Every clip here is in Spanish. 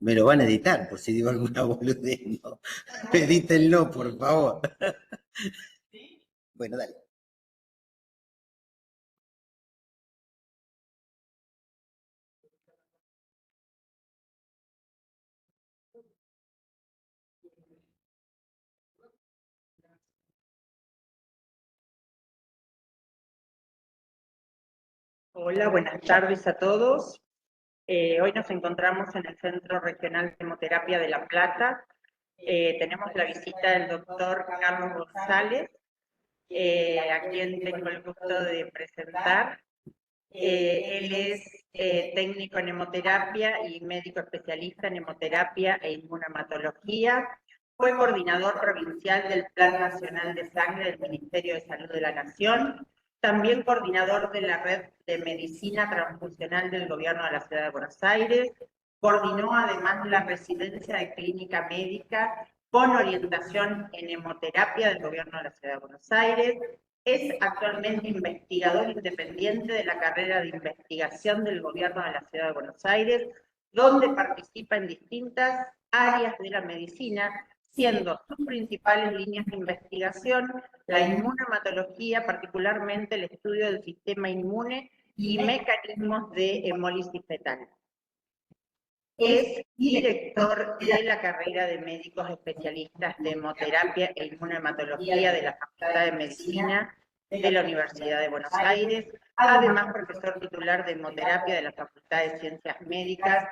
Me lo van a editar por si digo alguna boludez, ¿no? Edítenlo, por favor. Bueno, dale. Hola, buenas tardes a todos. Hoy nos encontramos en el Centro Regional de Hemoterapia de La Plata. Tenemos la visita del doctor Carlos González, a quien tengo el gusto de presentar. Él es técnico en hemoterapia y médico especialista en hemoterapia e inmunohematología. Fue coordinador provincial del Plan Nacional de Sangre del Ministerio de Salud de la Nación. También coordinador de la Red de Medicina Transfusional del Gobierno de la Ciudad de Buenos Aires. Coordinó además la residencia de clínica médica con orientación en hemoterapia del Gobierno de la Ciudad de Buenos Aires. Es actualmente investigador independiente de la carrera de investigación del Gobierno de la Ciudad de Buenos Aires, donde participa en distintas áreas de la medicina, siendo sus principales líneas de investigación la inmunohematología, particularmente el estudio del sistema inmune y mecanismos de hemólisis fetal. Es director de la carrera de médicos especialistas de hemoterapia e inmunohematología de la Facultad de Medicina de la Universidad de Buenos Aires, además profesor titular de hemoterapia de la Facultad de Ciencias Médicas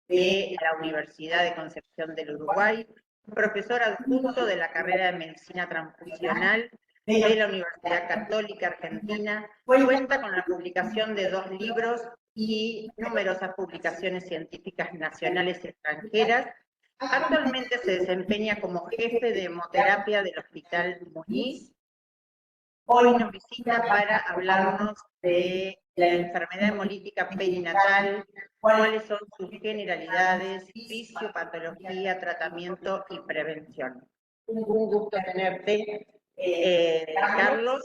de la Universidad de Concepción del Uruguay, profesor adjunto de la carrera de Medicina Transfusional de la Universidad Católica Argentina, cuenta con la publicación de 2 libros y numerosas publicaciones científicas nacionales y extranjeras. Actualmente se desempeña como jefe de hemoterapia del Hospital Muñiz. Hoy nos visita para hablarnos de la enfermedad hemolítica perinatal, cuáles son sus generalidades, fisiopatología, tratamiento y prevención. Un gusto tenerte, Carlos.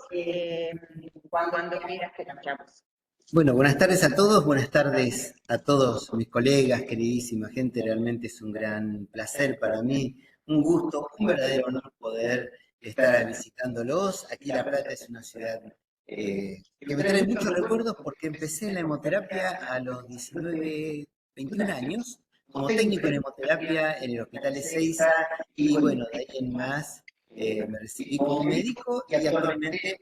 Cuando quieras que escuchamos. Bueno, buenas tardes a todos, buenas tardes a todos mis colegas, queridísima gente. Realmente es un gran placer para mí, un gusto, un verdadero honor poder estar visitándolos. Aquí La Plata es una ciudad que me trae muchos recuerdos porque empecé la hemoterapia a los 19, 21 años como técnico en hemoterapia en el Hospital Ezeiza y bueno, de ahí en más me recibí como médico y actualmente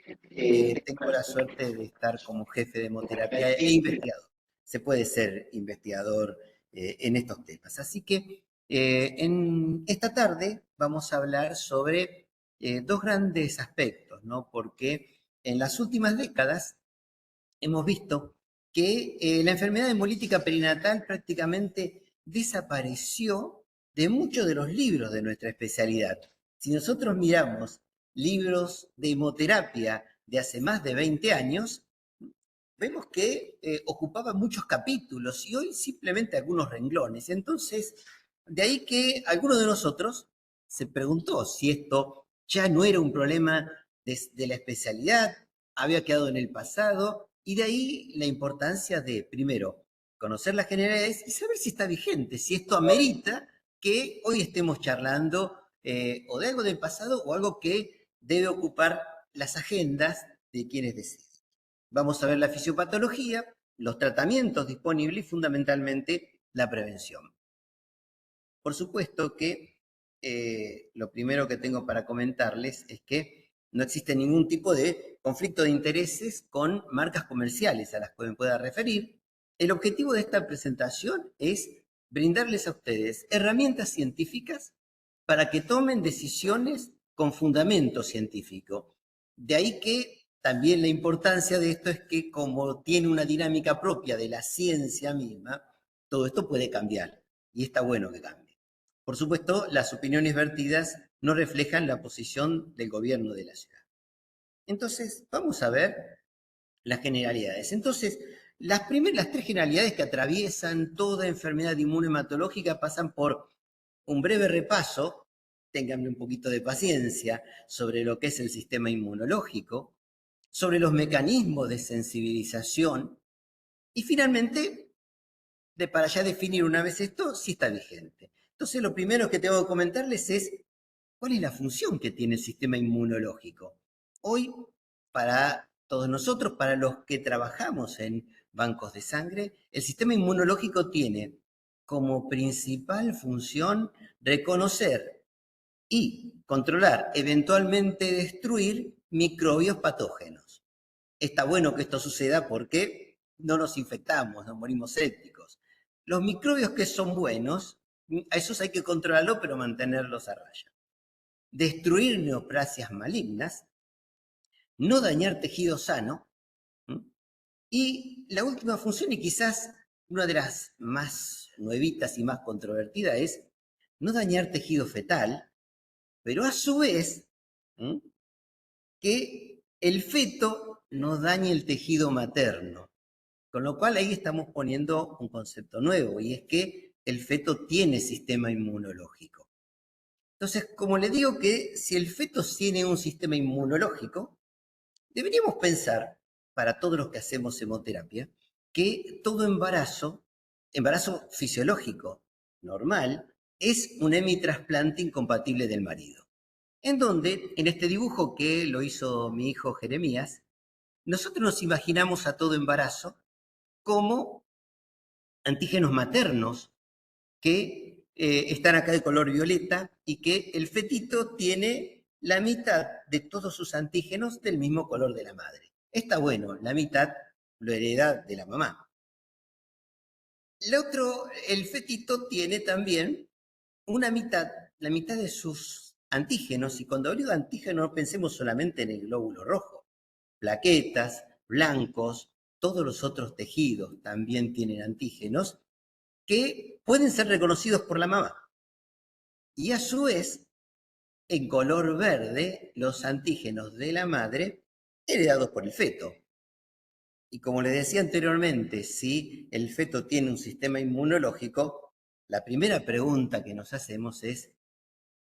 tengo la suerte de estar como jefe de hemoterapia e investigador. Se puede ser investigador en estos temas. Así que en esta tarde vamos a hablar sobre 2 grandes aspectos, ¿no? Porque en las últimas décadas hemos visto que la enfermedad hemolítica perinatal prácticamente desapareció de muchos de los libros de nuestra especialidad. Si nosotros miramos libros de hemoterapia de hace más de 20 años, vemos que ocupaban muchos capítulos y hoy simplemente algunos renglones. Entonces, de ahí que alguno de nosotros se preguntó si esto ya no era un problema de la especialidad, había quedado en el pasado, y de ahí la importancia de, primero, conocer las generalidades y saber si está vigente, si esto amerita que hoy estemos charlando o de algo del pasado o algo que debe ocupar las agendas de quienes deciden. Vamos a ver la fisiopatología, los tratamientos disponibles y fundamentalmente la prevención. Por supuesto que lo primero que tengo para comentarles es que no existe ningún tipo de conflicto de intereses con marcas comerciales a las que me pueda referir. El objetivo de esta presentación es brindarles a ustedes herramientas científicas para que tomen decisiones con fundamento científico. De ahí que también la importancia de esto es que como tiene una dinámica propia de la ciencia misma, todo esto puede cambiar y está bueno que cambie. Por supuesto, las opiniones vertidas no reflejan la posición del gobierno de la ciudad. Entonces, vamos a ver las generalidades. Entonces, las 3 generalidades que atraviesan toda enfermedad inmunohematológica pasan por un breve repaso, ténganme un poquito de paciencia, sobre lo que es el sistema inmunológico, sobre los mecanismos de sensibilización Y finalmente, para ya definir una vez esto, sí está vigente. Entonces, lo primero que tengo que comentarles es cuál es la función que tiene el sistema inmunológico. Hoy, para todos nosotros, para los que trabajamos en bancos de sangre, el sistema inmunológico tiene como principal función reconocer y controlar, eventualmente destruir microbios patógenos. Está bueno que esto suceda porque no nos infectamos, no morimos sépticos. Los microbios que son buenos, a esos hay que controlarlos, pero mantenerlos a raya. Destruir neoplasias malignas, no dañar tejido sano, y la última función, y quizás una de las más nuevitas y más controvertidas, es no dañar tejido fetal, pero a su vez que el feto no dañe el tejido materno. Con lo cual ahí estamos poniendo un concepto nuevo, y es que el feto tiene sistema inmunológico. Entonces, como le digo que si el feto tiene un sistema inmunológico, deberíamos pensar, para todos los que hacemos hemoterapia, que todo embarazo fisiológico normal, es un hemitrasplante incompatible del marido. En donde, en este dibujo que lo hizo mi hijo Jeremías, nosotros nos imaginamos a todo embarazo como antígenos maternos que están acá de color violeta y que el fetito tiene la mitad de todos sus antígenos del mismo color de la madre. Está bueno, la mitad lo hereda de la mamá. El fetito tiene también la mitad de sus antígenos, y cuando hablo de antígenos no pensemos solamente en el glóbulo rojo. Plaquetas, blancos, todos los otros tejidos también tienen antígenos que pueden ser reconocidos por la mamá. Y a su vez, en color verde, los antígenos de la madre heredados por el feto. Y como les decía anteriormente, si el feto tiene un sistema inmunológico, la primera pregunta que nos hacemos es,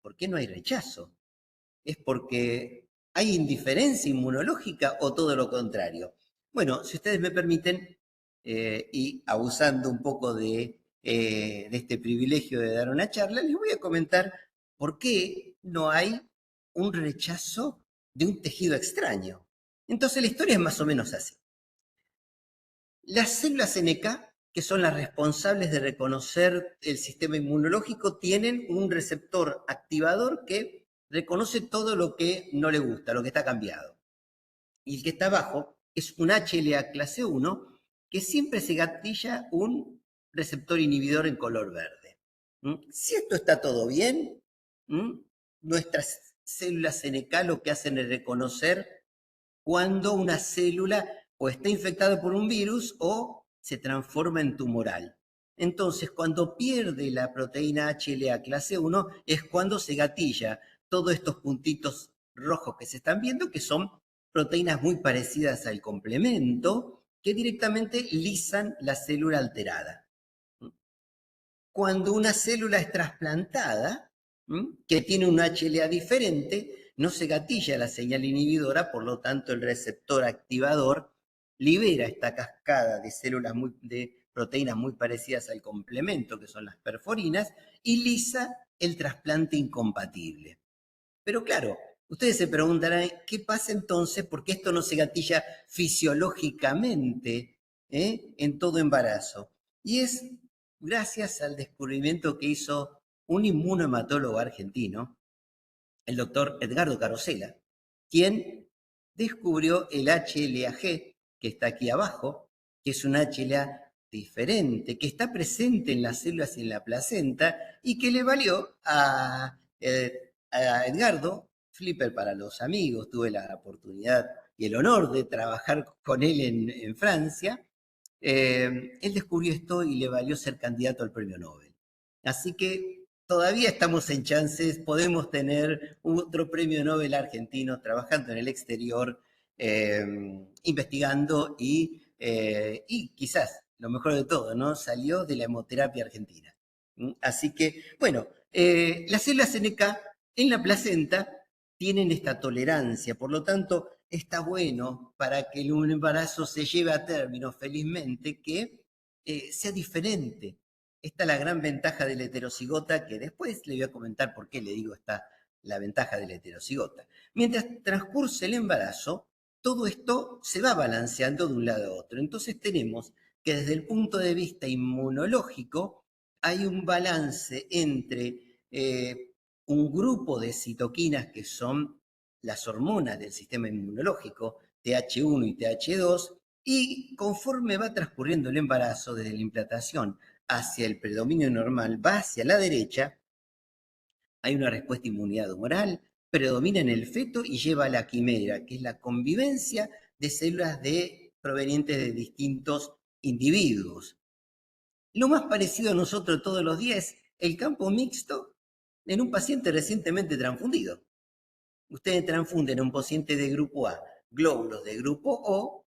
¿por qué no hay rechazo? ¿Es porque hay indiferencia inmunológica o todo lo contrario? Bueno, si ustedes me permiten, y abusando un poco de este privilegio de dar una charla, les voy a comentar por qué no hay un rechazo de un tejido extraño. Entonces la historia es más o menos así. Las células NK, que son las responsables de reconocer el sistema inmunológico, tienen un receptor activador que reconoce todo lo que no le gusta, lo que está cambiado. Y el que está abajo es un HLA clase 1 que siempre se gatilla un receptor inhibidor en color verde. Si esto está todo bien, nuestras células NK lo que hacen es reconocer cuando una célula o está infectada por un virus o se transforma en tumoral. Entonces, cuando pierde la proteína HLA clase 1 es cuando se gatilla todos estos puntitos rojos que se están viendo, que son proteínas muy parecidas al complemento, que directamente lisan la célula alterada. Cuando una célula es trasplantada, que tiene un HLA diferente, no se gatilla la señal inhibidora, por lo tanto el receptor activador libera esta cascada de células de proteínas muy parecidas al complemento, que son las perforinas, y lisa el trasplante incompatible. Pero claro, ustedes se preguntarán, ¿qué pasa entonces? ¿Por qué esto no se gatilla fisiológicamente en todo embarazo? Y es gracias al descubrimiento que hizo un inmunohematólogo argentino, el doctor Edgardo Carosella, quien descubrió el HLA-G, que está aquí abajo, que es un HLA diferente, que está presente en las células y en la placenta, y que le valió a Edgardo, flipper para los amigos, tuve la oportunidad y el honor de trabajar con él en Francia. Él descubrió esto y le valió ser candidato al premio Nobel. Así que todavía estamos en chances, podemos tener otro premio Nobel argentino trabajando en el exterior, investigando y quizás, lo mejor de todo, ¿no? Salió de la hemoterapia argentina. Así que, bueno, las células NK en la placenta tienen esta tolerancia, por lo tanto, está bueno para que un embarazo se lleve a término felizmente que sea diferente. Esta es la gran ventaja del heterocigota, que después le voy a comentar por qué le digo está la ventaja del heterocigota. Mientras transcurre el embarazo, todo esto se va balanceando de un lado a otro. Entonces tenemos que desde el punto de vista inmunológico hay un balance entre un grupo de citoquinas que son las hormonas del sistema inmunológico, TH1 y TH2, y conforme va transcurriendo el embarazo, desde la implantación hacia el predominio normal, va hacia la derecha, hay una respuesta de inmunidad humoral, predomina en el feto y lleva a la quimera, que es la convivencia de células provenientes de distintos individuos. Lo más parecido a nosotros todos los días es el campo mixto en un paciente recientemente transfundido. Ustedes transfunden a un paciente de grupo A, glóbulos de grupo O,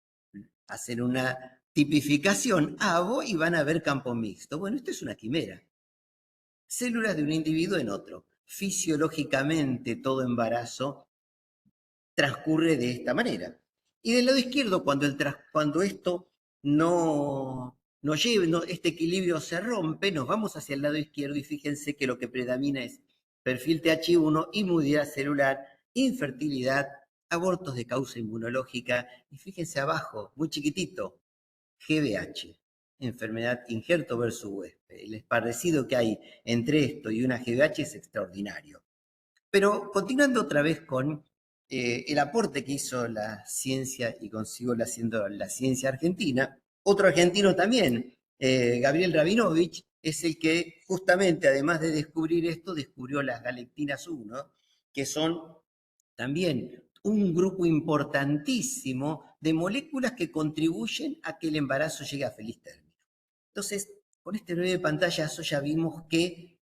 hacen una tipificación ABO y van a ver campo mixto. Bueno, esto es una quimera. Células de un individuo en otro. Fisiológicamente, todo embarazo transcurre de esta manera. Y del lado izquierdo, cuando esto este equilibrio se rompe, nos vamos hacia el lado izquierdo y fíjense que lo que predomina es perfil TH1, inmunidad celular, infertilidad, abortos de causa inmunológica, y fíjense abajo, muy chiquitito, GBH, enfermedad injerto versus huésped. El parecido que hay entre esto y una GBH es extraordinario. Pero continuando otra vez con el aporte que hizo la ciencia y consiguió haciendo la ciencia argentina, otro argentino también, Gabriel Rabinovich, es el que justamente, además de descubrir esto, descubrió las galectinas 1, que son también un grupo importantísimo de moléculas que contribuyen a que el embarazo llegue a feliz término. Entonces, con este breve pantallazo ya vimos que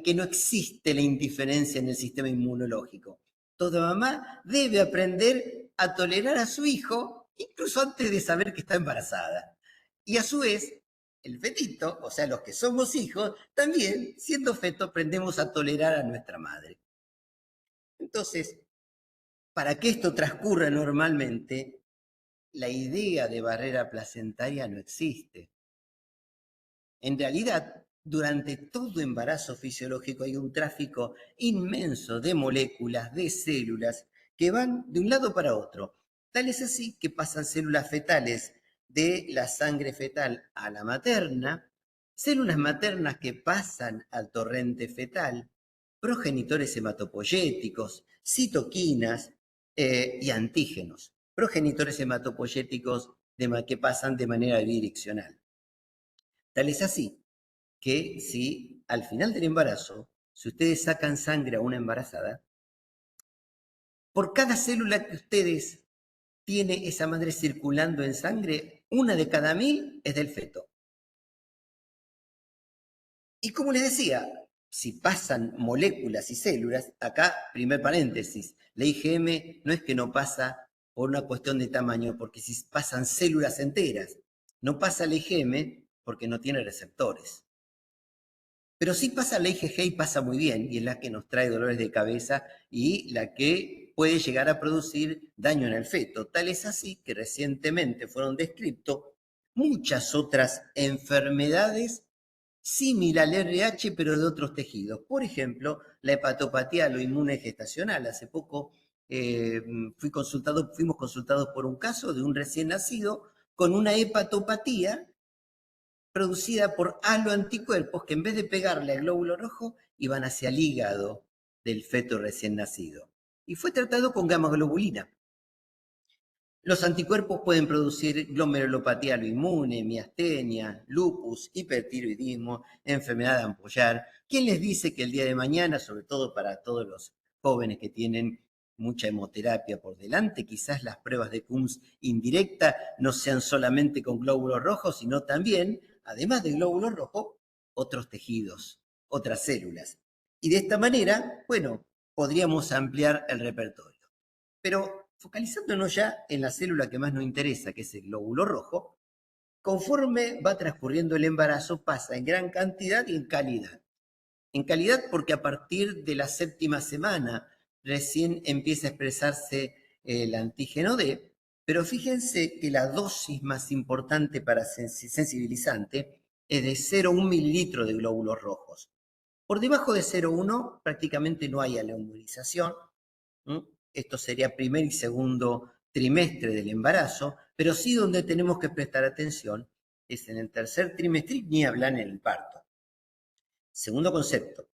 que no existe la indiferencia en el sistema inmunológico. Toda mamá debe aprender a tolerar a su hijo, incluso antes de saber que está embarazada. Y a su vez, el fetito, o sea, los que somos hijos, también, siendo feto, aprendemos a tolerar a nuestra madre. Entonces, para que esto transcurra normalmente, la idea de barrera placentaria no existe. En realidad, durante todo embarazo fisiológico hay un tráfico inmenso de moléculas, de células, que van de un lado para otro. Tal es así que pasan células fetales de la sangre fetal a la materna, células maternas que pasan al torrente fetal, progenitores hematopoyéticos, citoquinas y antígenos. Progenitores hematopoyéticos que pasan de manera bidireccional. Tal es así que si al final del embarazo, si ustedes sacan sangre a una embarazada, por cada célula que ustedes tiene esa madre circulando en sangre, una de cada 1000 es del feto. Y como les decía, si pasan moléculas y células, acá, primer paréntesis, la IgM no es que no pasa por una cuestión de tamaño, porque si pasan células enteras, no pasa la IgM porque no tiene receptores. Pero sí pasa la IgG y pasa muy bien, y es la que nos trae dolores de cabeza y la que puede llegar a producir daño en el feto. Tal es así que recientemente fueron descritas muchas otras enfermedades similares al RH, pero de otros tejidos. Por ejemplo, la hepatopatía aloinmune gestacional. Hace poco fuimos consultados por un caso de un recién nacido con una hepatopatía producida por aloanticuerpos que en vez de pegarle al glóbulo rojo, iban hacia el hígado del feto recién nacido. Y fue tratado con gamma-globulina. Los anticuerpos pueden producir glomerulopatía aloinmune, miastenia, lupus, hipertiroidismo, enfermedad de ampollar. ¿Quién les dice que el día de mañana, sobre todo para todos los jóvenes que tienen mucha hemoterapia por delante, quizás las pruebas de CUMS indirecta no sean solamente con glóbulos rojos, sino también, además de glóbulos rojos, otros tejidos, otras células? Y de esta manera, bueno, podríamos ampliar el repertorio. Pero focalizándonos ya en la célula que más nos interesa, que es el glóbulo rojo, conforme va transcurriendo el embarazo pasa en gran cantidad y en calidad. En calidad porque a partir de la 7ª semana recién empieza a expresarse el antígeno D, pero fíjense que la dosis más importante para sensibilizante es de 0,1 mililitro de glóbulos rojos. Por debajo de 0,1 prácticamente no hay aleuminización. Esto sería primer y segundo trimestre del embarazo, pero sí donde tenemos que prestar atención es en el tercer trimestre y ni hablar en el parto. Segundo concepto,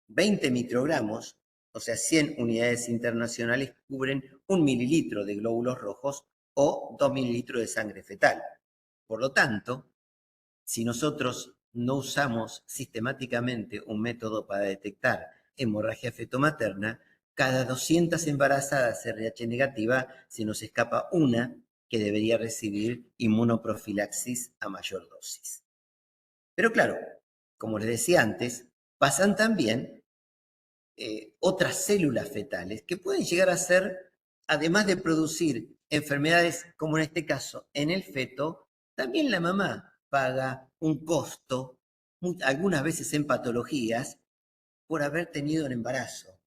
20 microgramos, o sea, 100 unidades internacionales cubren 1 mililitro de glóbulos rojos o 2 mililitros de sangre fetal. Por lo tanto, si nosotros no usamos sistemáticamente un método para detectar hemorragia fetomaterna, cada 200 embarazadas RH negativa se nos escapa una que debería recibir inmunoprofilaxis a mayor dosis. Pero claro, como les decía antes, pasan también otras células fetales que pueden llegar a ser, además de producir enfermedades como en este caso en el feto, también la mamá paga un costo, algunas veces en patologías, por haber tenido el embarazo.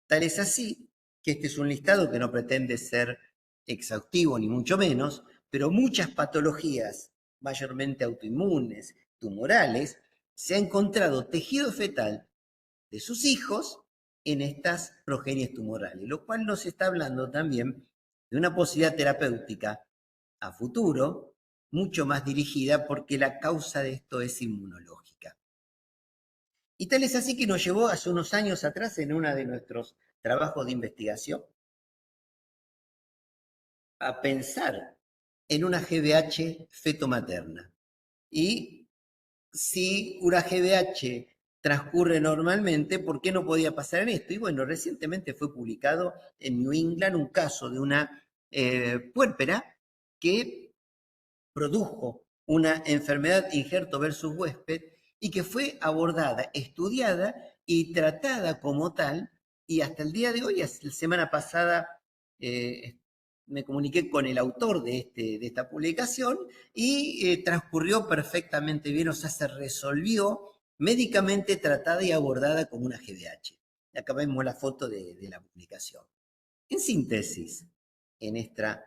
Tal es así que este es un listado que no pretende ser exhaustivo ni mucho menos, pero muchas patologías, mayormente autoinmunes, tumorales, se ha encontrado tejido fetal de sus hijos en estas progenies tumorales, lo cual nos está hablando también de una posibilidad terapéutica a futuro mucho más dirigida porque la causa de esto es inmunológica. Y tal es así que nos llevó hace unos años atrás en uno de nuestros trabajos de investigación a pensar en una GBH fetomaterna. Y si una GBH transcurre normalmente, ¿por qué no podía pasar en esto? Y bueno, recientemente fue publicado en New England un caso de una puérpera que produjo una enfermedad injerto versus huésped y que fue abordada, estudiada y tratada como tal, y hasta el día de hoy, la semana pasada, me comuniqué con el autor de esta publicación y transcurrió perfectamente bien, o sea, se resolvió médicamente tratada y abordada como una GBH. Acá vemos la foto de la publicación. En síntesis, en esta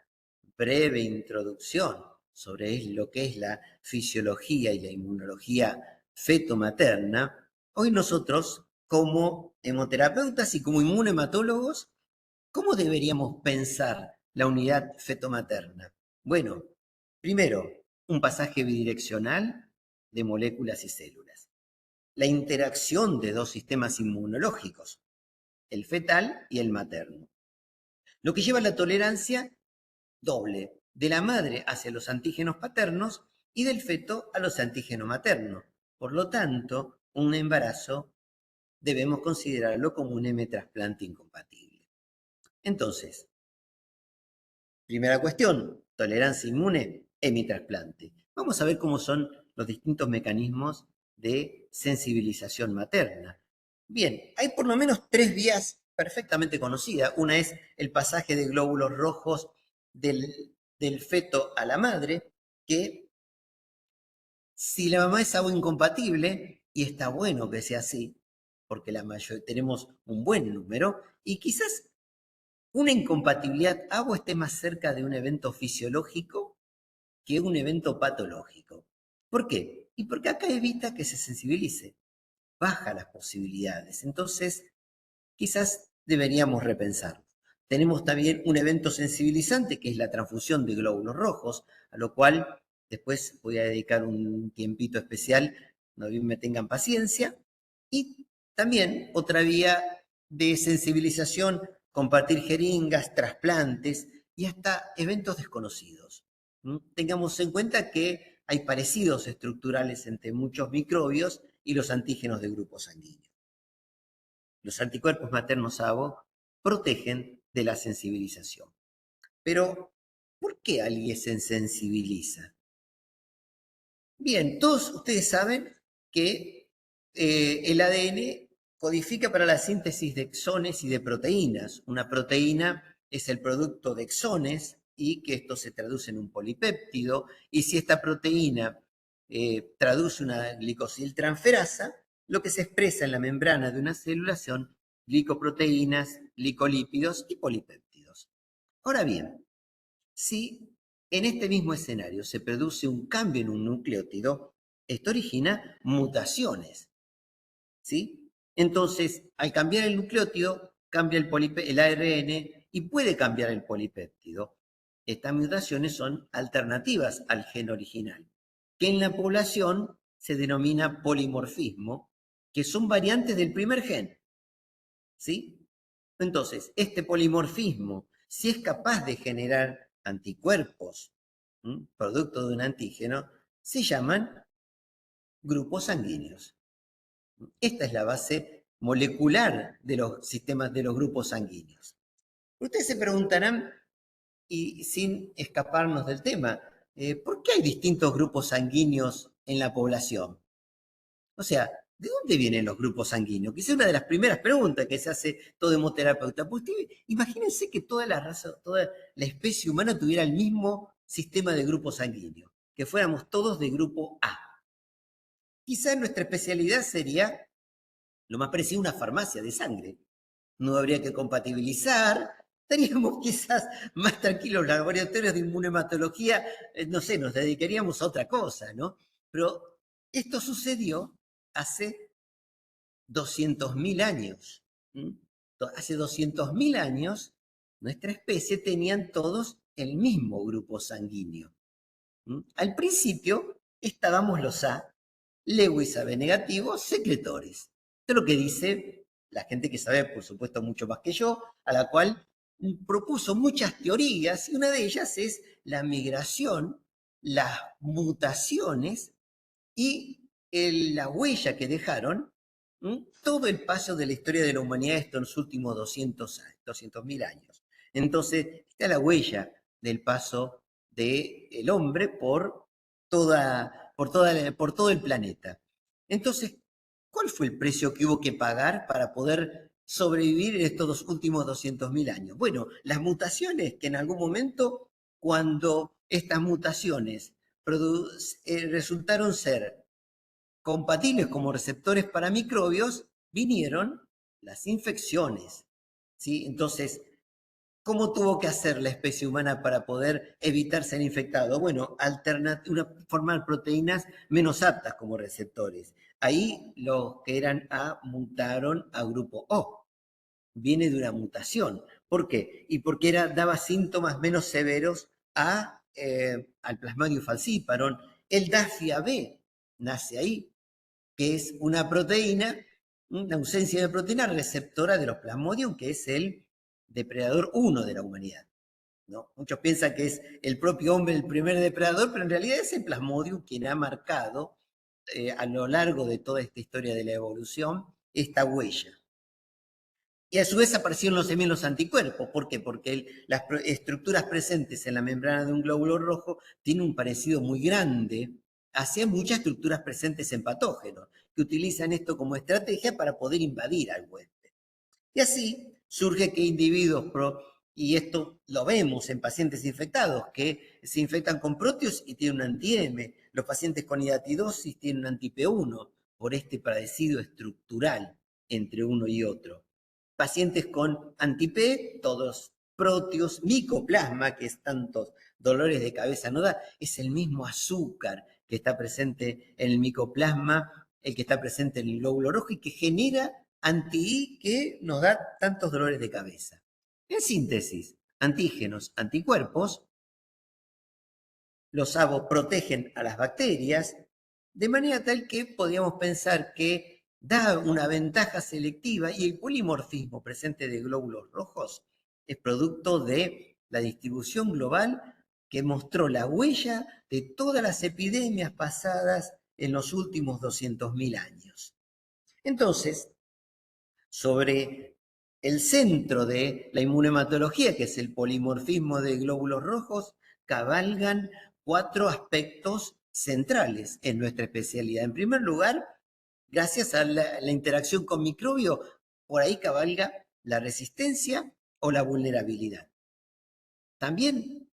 breve introducción sobre lo que es la fisiología y la inmunología fetomaterna, hoy nosotros, como hemoterapeutas y como inmunohematólogos, ¿cómo deberíamos pensar la unidad fetomaterna? Bueno, primero, un pasaje bidireccional de moléculas y células. La interacción de dos sistemas inmunológicos, el fetal y el materno. Lo que lleva a la tolerancia doble, de la madre hacia los antígenos paternos y del feto a los antígenos maternos. Por lo tanto, un embarazo debemos considerarlo como un M-trasplante incompatible. Entonces, primera cuestión, tolerancia inmune, hemitrasplante. Vamos a ver cómo son los distintos mecanismos de sensibilización materna. Bien, hay por lo menos 3 vías perfectamente conocidas. Una es el pasaje de glóbulos rojos del feto a la madre, que si la mamá es agua incompatible, y está bueno que sea así, porque tenemos un buen número, y quizás una incompatibilidad agua esté más cerca de un evento fisiológico que un evento patológico. ¿Por qué? Y porque acá evita que se sensibilice, baja las posibilidades. Entonces, quizás deberíamos repensarlo. Tenemos también un evento sensibilizante que es la transfusión de glóbulos rojos, a lo cual después voy a dedicar un tiempito especial, no me tengan paciencia. Y también otra vía de sensibilización, compartir jeringas, trasplantes y hasta eventos desconocidos. Tengamos en cuenta que hay parecidos estructurales entre muchos microbios y los antígenos de grupo sanguíneo. Los anticuerpos maternos ABO protegen de la sensibilización. Pero, ¿por qué alguien se sensibiliza? Bien, todos ustedes saben que el ADN codifica para la síntesis de exones y de proteínas. Una proteína es el producto de exones y que esto se traduce en un polipéptido. Y si esta proteína traduce una glicosiltransferasa, lo que se expresa en la membrana de una célula son glicoproteínas, glicolípidos y polipéptidos. Ahora bien, si en este mismo escenario se produce un cambio en un nucleótido, esto origina mutaciones, ¿sí? Entonces, al cambiar el nucleótido, cambia el ARN y puede cambiar el polipéptido. Estas mutaciones son alternativas al gen original, que en la población se denomina polimorfismo, que son variantes del primer gen, ¿sí? Entonces, este polimorfismo, si es capaz de generar anticuerpos, producto de un antígeno, se llaman grupos sanguíneos. Esta es la base molecular de los sistemas de los grupos sanguíneos. Ustedes se preguntarán, y sin escaparnos del tema, ¿por qué hay distintos grupos sanguíneos en la población? O sea, ¿de dónde vienen los grupos sanguíneos? Que es una de las primeras preguntas que se hace todo hemoterapeuta. Pues imagínense que toda la raza, toda la especie humana tuviera el mismo sistema de grupos sanguíneos, que fuéramos todos de grupo A. Quizá nuestra especialidad sería lo más parecido a una farmacia de sangre. No habría que compatibilizar, estaríamos quizás más tranquilos, los laboratorios de inmunohematología, no sé, nos dedicaríamos a otra cosa, ¿no? Pero esto sucedió hace 200.000 años. Hace 200.000 años, nuestra especie tenían todos el mismo grupo sanguíneo. Al principio estábamos los A, Lewis AB negativo, secretores. Esto es lo que dice la gente que sabe, por supuesto, mucho más que yo, a la cual propuso muchas teorías, y una de ellas es la migración, las mutaciones y la huella que dejaron todo el paso de la historia de la humanidad estos últimos 200.000 años. Entonces, está la huella del paso del hombre por todo el planeta. Entonces, ¿cuál fue el precio que hubo que pagar para poder sobrevivir en estos últimos 200.000 años? Bueno, las mutaciones que en algún momento, cuando estas mutaciones resultaron ser compatibles como receptores para microbios, vinieron las infecciones, ¿sí? Entonces, ¿cómo tuvo que hacer la especie humana para poder evitar ser infectado? Bueno, formar proteínas menos aptas como receptores. Ahí los que eran A mutaron a grupo O. Viene de una mutación. ¿Por qué? Y porque daba síntomas menos severos al Plasmodium falciparum. El Dafia B nace ahí, que es una proteína, una ausencia de proteína receptora de los Plasmodium, que es el depredador 1 de la humanidad, ¿no? Muchos piensan que es el propio hombre el primer depredador, pero en realidad es el Plasmodium quien ha marcado a lo largo de toda esta historia de la evolución esta huella. Y a su vez aparecieron también los anticuerpos. ¿Por qué? Porque las estructuras presentes en la membrana de un glóbulo rojo tienen un parecido muy grande hacia muchas estructuras presentes en patógenos, que utilizan esto como estrategia para poder invadir al huésped. Y así surge que individuos, y esto lo vemos en pacientes infectados, que se infectan con proteos y tienen un anti-M. Los pacientes con hidatidosis tienen un anti-P1 por este parecido estructural entre uno y otro. Pacientes con anti-P, todos proteos, micoplasma, que es tantos dolores de cabeza no da, es el mismo azúcar que está presente en el micoplasma, el que está presente en el glóbulo rojo y que genera anti-I que nos da tantos dolores de cabeza. En síntesis, antígenos, anticuerpos, los ABO protegen a las bacterias, de manera tal que podríamos pensar que da una ventaja selectiva y el polimorfismo presente de glóbulos rojos es producto de la distribución global que mostró la huella de todas las epidemias pasadas en los últimos 200.000 años. Entonces, sobre el centro de la inmunohematología, que es el polimorfismo de glóbulos rojos, cabalgan 4 aspectos centrales en nuestra especialidad. En primer lugar, gracias a la interacción con microbios, por ahí cabalga la resistencia o la vulnerabilidad. También,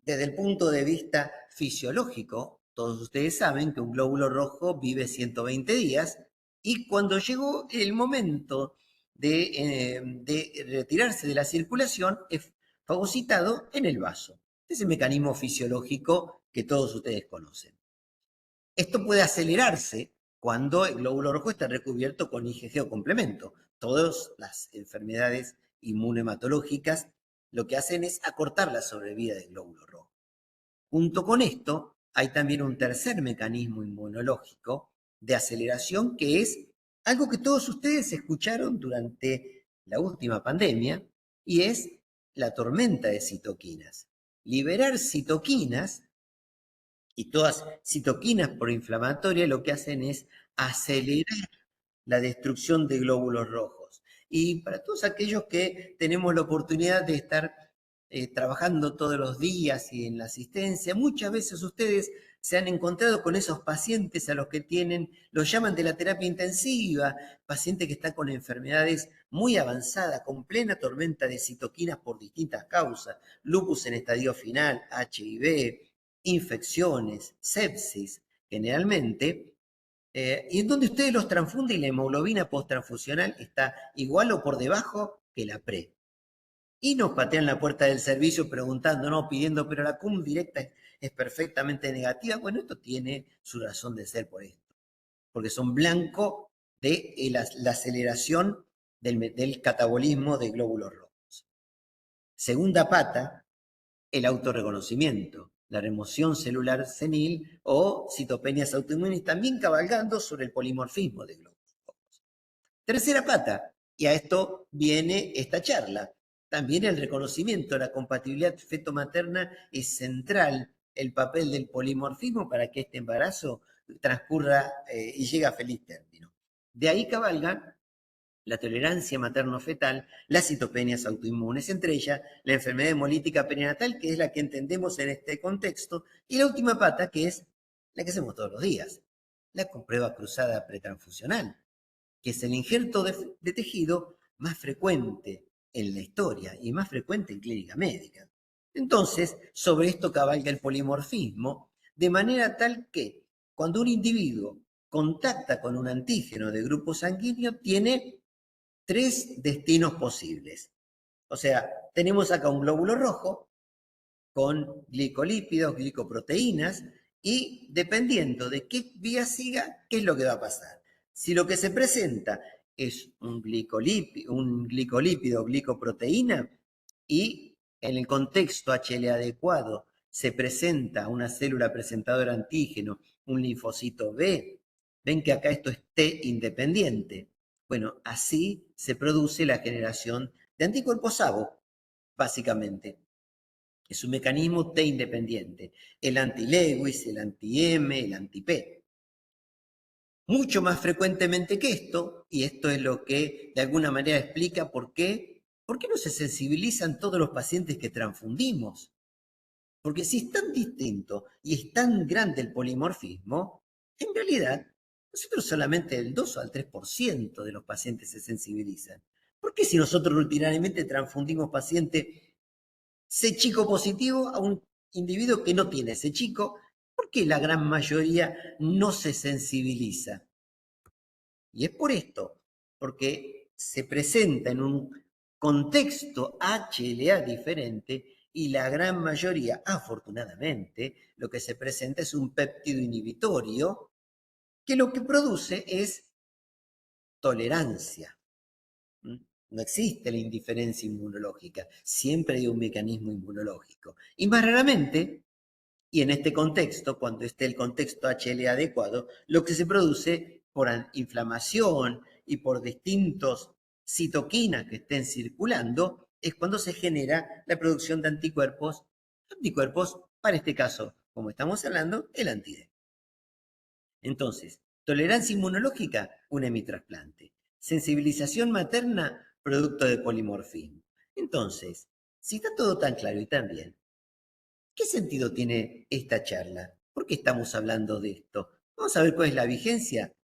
desde el punto de vista fisiológico, todos ustedes saben que un glóbulo rojo vive 120 días y cuando llegó el momento de retirarse de la circulación, fagocitado en el vaso. Este es el mecanismo fisiológico que todos ustedes conocen. Esto puede acelerarse cuando el glóbulo rojo está recubierto con IgG o complemento. Todas las enfermedades inmunohematológicas lo que hacen es acortar la sobrevida del glóbulo rojo. Junto con esto, hay también un tercer mecanismo inmunológico de aceleración que es algo que todos ustedes escucharon durante la última pandemia y es la tormenta de citoquinas. Liberar citoquinas y todas citoquinas proinflamatorias lo que hacen es acelerar la destrucción de glóbulos rojos. Y para todos aquellos que tenemos la oportunidad de estar trabajando todos los días y en la asistencia, muchas veces ustedes se han encontrado con esos pacientes a los que tienen, los llaman de la terapia intensiva, pacientes que están con enfermedades muy avanzadas, con plena tormenta de citoquinas por distintas causas, lupus en estadio final, HIV, infecciones, sepsis, generalmente, y en donde ustedes los transfunden y la hemoglobina posttransfusional está igual o por debajo que la pre. Y nos patean la puerta del servicio preguntando, no, pidiendo, pero la cum directa es perfectamente negativa. Bueno, esto tiene su razón de ser por esto, porque son blanco de la aceleración del catabolismo de glóbulos rojos. Segunda pata, el autorreconocimiento, la remoción celular senil o citopenias autoinmunes, también cabalgando sobre el polimorfismo de glóbulos rojos. Tercera pata, y a esto viene esta charla, también el reconocimiento, la compatibilidad feto-materna es central, el papel del polimorfismo para que este embarazo transcurra y llegue a feliz término. De ahí cabalgan la tolerancia materno-fetal, las citopenias autoinmunes, entre ellas la enfermedad hemolítica perinatal, que es la que entendemos en este contexto, y la última pata, que es la que hacemos todos los días, la comprueba cruzada pretransfusional, que es el injerto de tejido más frecuente en la historia y más frecuente en clínica médica. Entonces, sobre esto cabalga el polimorfismo, de manera tal que cuando un individuo contacta con un antígeno de grupo sanguíneo, tiene tres destinos posibles. O sea, tenemos acá un glóbulo rojo con glicolípidos, glicoproteínas, y dependiendo de qué vía siga, ¿qué es lo que va a pasar? Si lo que se presenta es un glicolípido, glicoproteína, y en el contexto HL adecuado se presenta una célula presentadora antígeno, un linfocito B, ven que acá esto es T independiente. Bueno, así se produce la generación de anticuerpos ABO, básicamente. Es un mecanismo T independiente. El anti-Lewis, el anti-M, el anti-P. Mucho más frecuentemente que esto, y esto es lo que de alguna manera explica por qué no se sensibilizan todos los pacientes que transfundimos. Porque si es tan distinto y es tan grande el polimorfismo, en realidad nosotros solamente el 2 al 3% de los pacientes se sensibilizan. ¿Por qué si nosotros rutinariamente transfundimos pacientes C chico positivo a un individuo que no tiene C chico? ¿Por qué la gran mayoría no se sensibiliza? Y es por esto, porque se presenta en un contexto HLA diferente y la gran mayoría, afortunadamente, lo que se presenta es un péptido inhibitorio que lo que produce es tolerancia. No existe la indiferencia inmunológica, siempre hay un mecanismo inmunológico. Y más raramente, y en este contexto, cuando esté el contexto HLA adecuado, lo que se produce por inflamación y por distintos citoquinas que estén circulando, es cuando se genera la producción de anticuerpos, para este caso, como estamos hablando, el anti-D. Entonces, tolerancia inmunológica, un hemitrasplante. Sensibilización materna, producto de polimorfismo. Entonces, si está todo tan claro y tan bien, ¿qué sentido tiene esta charla? ¿Por qué estamos hablando de esto? Vamos a ver cuál es la vigencia.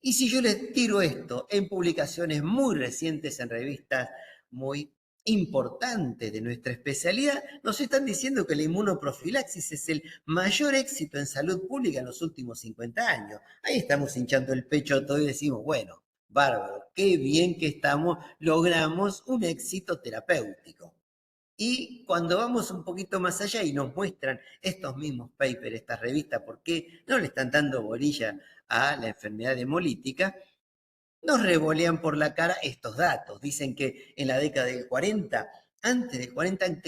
Y si yo les tiro esto en publicaciones muy recientes en revistas muy importantes de nuestra especialidad, nos están diciendo que la inmunoprofilaxis es el mayor éxito en salud pública en los últimos 50 años. Ahí estamos hinchando el pecho todo y decimos, bueno, bárbaro, qué bien que estamos, logramos un éxito terapéutico. Y cuando vamos un poquito más allá y nos muestran estos mismos papers, estas revistas, por qué no le están dando bolilla a la enfermedad hemolítica, nos revolean por la cara estos datos. Dicen que en la década del 40, antes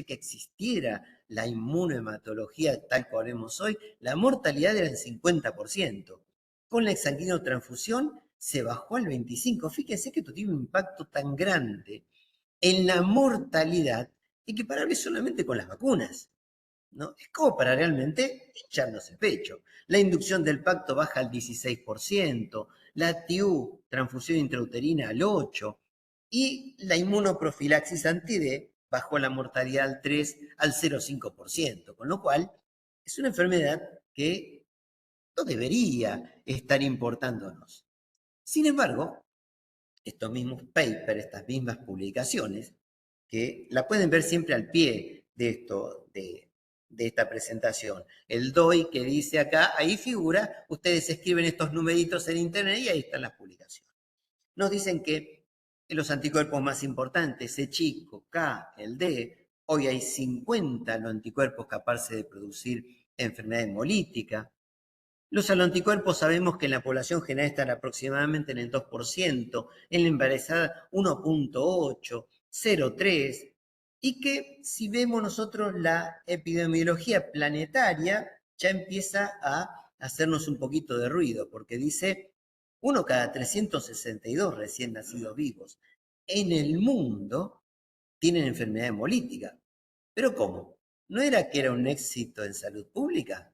que existiera la inmunohematología tal cual vemos hoy, la mortalidad era del 50%. Con la exsanguinotransfusión se bajó al 25%. Fíjense que esto tiene un impacto tan grande en la mortalidad equiparable solamente con las vacunas. ¿No? Es como para realmente echarnos el pecho. La inducción del pacto baja al 16%, la TIU, transfusión intrauterina, al 8%, y la inmunoprofilaxis anti-D bajó la mortalidad al 3, al 0,5%, con lo cual es una enfermedad que no debería estar importándonos. Sin embargo, estos mismos papers, estas mismas publicaciones, que la pueden ver siempre al pie de esto, de esta presentación. El DOI que dice acá, ahí figura, ustedes escriben estos numeritos en internet y ahí están las publicaciones. Nos dicen que los anticuerpos más importantes, C chico, K, el D, hoy hay 50 los anticuerpos capaces de producir enfermedad hemolítica. Los anticuerpos sabemos que en la población general están aproximadamente en el 2%, en la embarazada 1,8, 0,3, y que si vemos nosotros la epidemiología planetaria, ya empieza a hacernos un poquito de ruido, porque dice 1 cada 362 recién nacidos vivos en el mundo tienen enfermedad hemolítica. ¿Pero cómo? ¿No era que era un éxito en salud pública?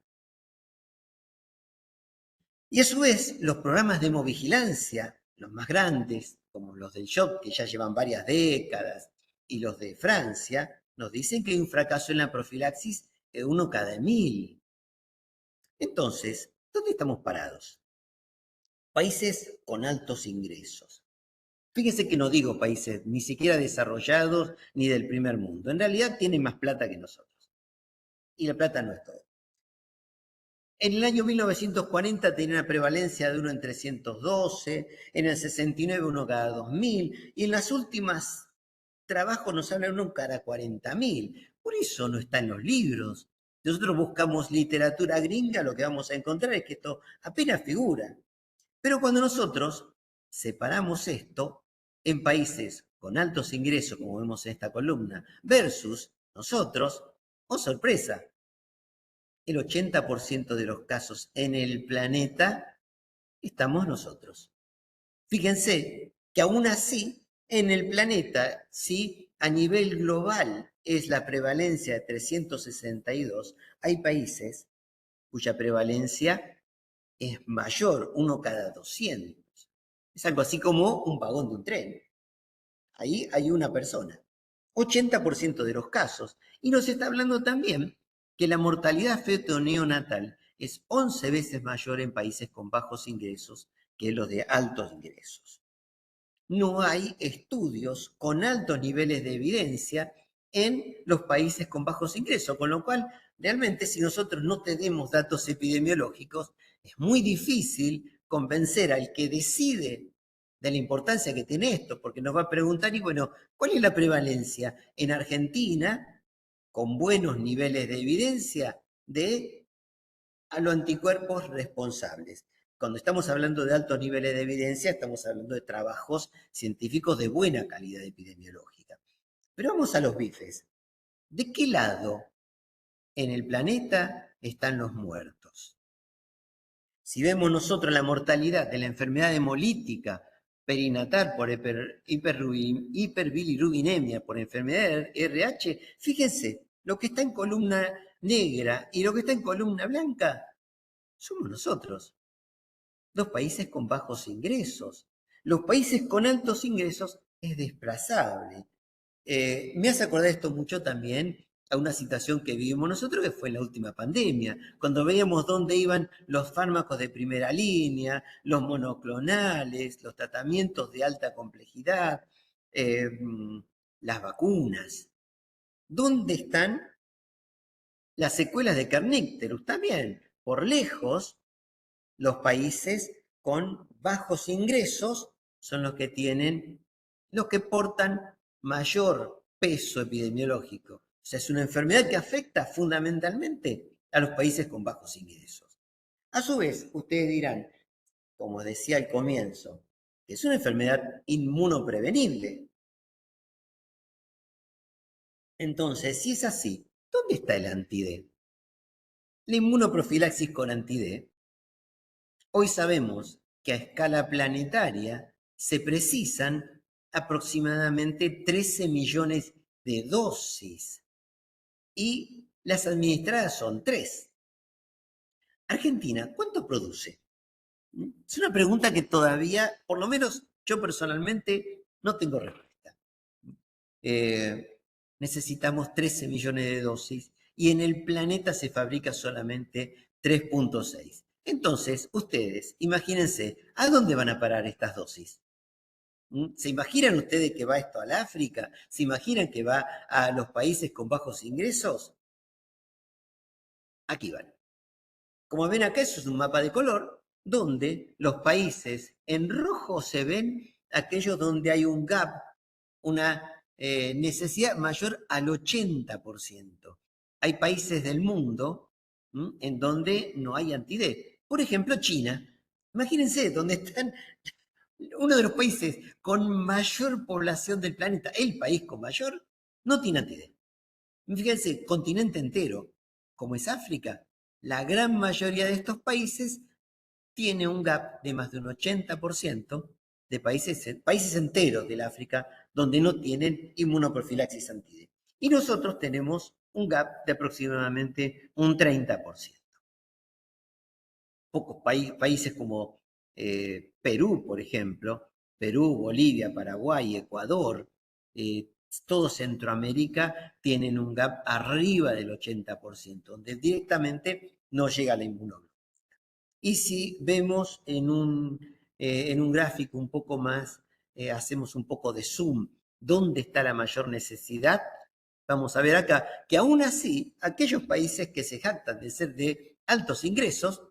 Y a su vez, los programas de hemovigilancia, los más grandes, como los del SHOP, que ya llevan varias décadas, y los de Francia, nos dicen que hay un fracaso en la profilaxis de 1 cada 1000. Entonces, ¿dónde estamos parados? Países con altos ingresos. Fíjense que no digo países ni siquiera desarrollados ni del primer mundo. En realidad tienen más plata que nosotros. Y la plata no es todo. En el año 1940 tenía una prevalencia de 1 en 312, en el 69 1 cada 2000, y en las últimas trabajos nos hablan 1 cada 40.000. Por eso no está en los libros. Nosotros buscamos literatura gringa, lo que vamos a encontrar es que esto apenas figura. Pero cuando nosotros separamos esto en países con altos ingresos, como vemos en esta columna, versus nosotros, oh sorpresa, el 80% de los casos en el planeta estamos nosotros. Fíjense que aún así, en el planeta, si a nivel global es la prevalencia de 362, hay países cuya prevalencia es mayor, 1 cada 200. Es algo así como un vagón de un tren. Ahí hay una persona. 80% de los casos. Y nos está hablando también que la mortalidad feto-neonatal es 11 veces mayor en países con bajos ingresos que los de altos ingresos. No hay estudios con altos niveles de evidencia en los países con bajos ingresos, con lo cual realmente si nosotros no tenemos datos epidemiológicos, es muy difícil convencer al que decide de la importancia que tiene esto, porque nos va a preguntar, y bueno, ¿cuál es la prevalencia en Argentina, con buenos niveles de evidencia, de a los anticuerpos responsables? Cuando estamos hablando de altos niveles de evidencia, estamos hablando de trabajos científicos de buena calidad epidemiológica. Pero vamos a los bifes. ¿De qué lado en el planeta están los muertos? Si vemos nosotros la mortalidad de la enfermedad hemolítica perinatal por hiperbilirubinemia, por enfermedad de RH, fíjense, lo que está en columna negra y lo que está en columna blanca somos nosotros. Los países con bajos ingresos. Los países con altos ingresos es desplazable. Me hace acordar esto mucho también a una situación que vivimos nosotros, que fue en la última pandemia, cuando veíamos dónde iban los fármacos de primera línea, los monoclonales, los tratamientos de alta complejidad, las vacunas. ¿Dónde están las secuelas de Carnícterus? También, por lejos, los países con bajos ingresos son los que tienen, los que portan mayor peso epidemiológico. O sea, es una enfermedad que afecta fundamentalmente a los países con bajos ingresos. A su vez, ustedes dirán, como decía al comienzo, que es una enfermedad inmunoprevenible. Entonces, si es así, ¿dónde está el anti-D? La inmunoprofilaxis con anti-D. Hoy sabemos que a escala planetaria se precisan aproximadamente 13 millones de dosis y las administradas son 3. Argentina, ¿cuánto produce? Es una pregunta que todavía, por lo menos yo personalmente, no tengo respuesta. Necesitamos 13 millones de dosis y en el planeta se fabrica solamente 3.6. Entonces, ustedes, imagínense, ¿a dónde van a parar estas dosis? ¿Se imaginan ustedes que va esto al África? ¿Se imaginan que va a los países con bajos ingresos? Aquí van. Como ven acá, eso es un mapa de color, donde los países en rojo se ven aquellos donde hay un gap, una necesidad mayor al 80%. Hay países del mundo en donde no hay anti-D. Por ejemplo, China. Imagínense, donde están uno de los países con mayor población del planeta, el país con mayor, no tiene anti-D. Fíjense, continente entero, como es África, la gran mayoría de estos países tiene un gap de más de un 80% de países enteros del África donde no tienen inmunoprofilaxis anti-D. Y nosotros tenemos un gap de aproximadamente un 30%. Pocos países como Perú, por ejemplo, Perú, Bolivia, Paraguay, Ecuador, todo Centroamérica tienen un gap arriba del 80%, donde directamente no llega la inmunoglobulina. Y si vemos en un gráfico un poco más, hacemos un poco de zoom, ¿dónde está la mayor necesidad? Vamos a ver acá que aún así, aquellos países que se jactan de ser de altos ingresos,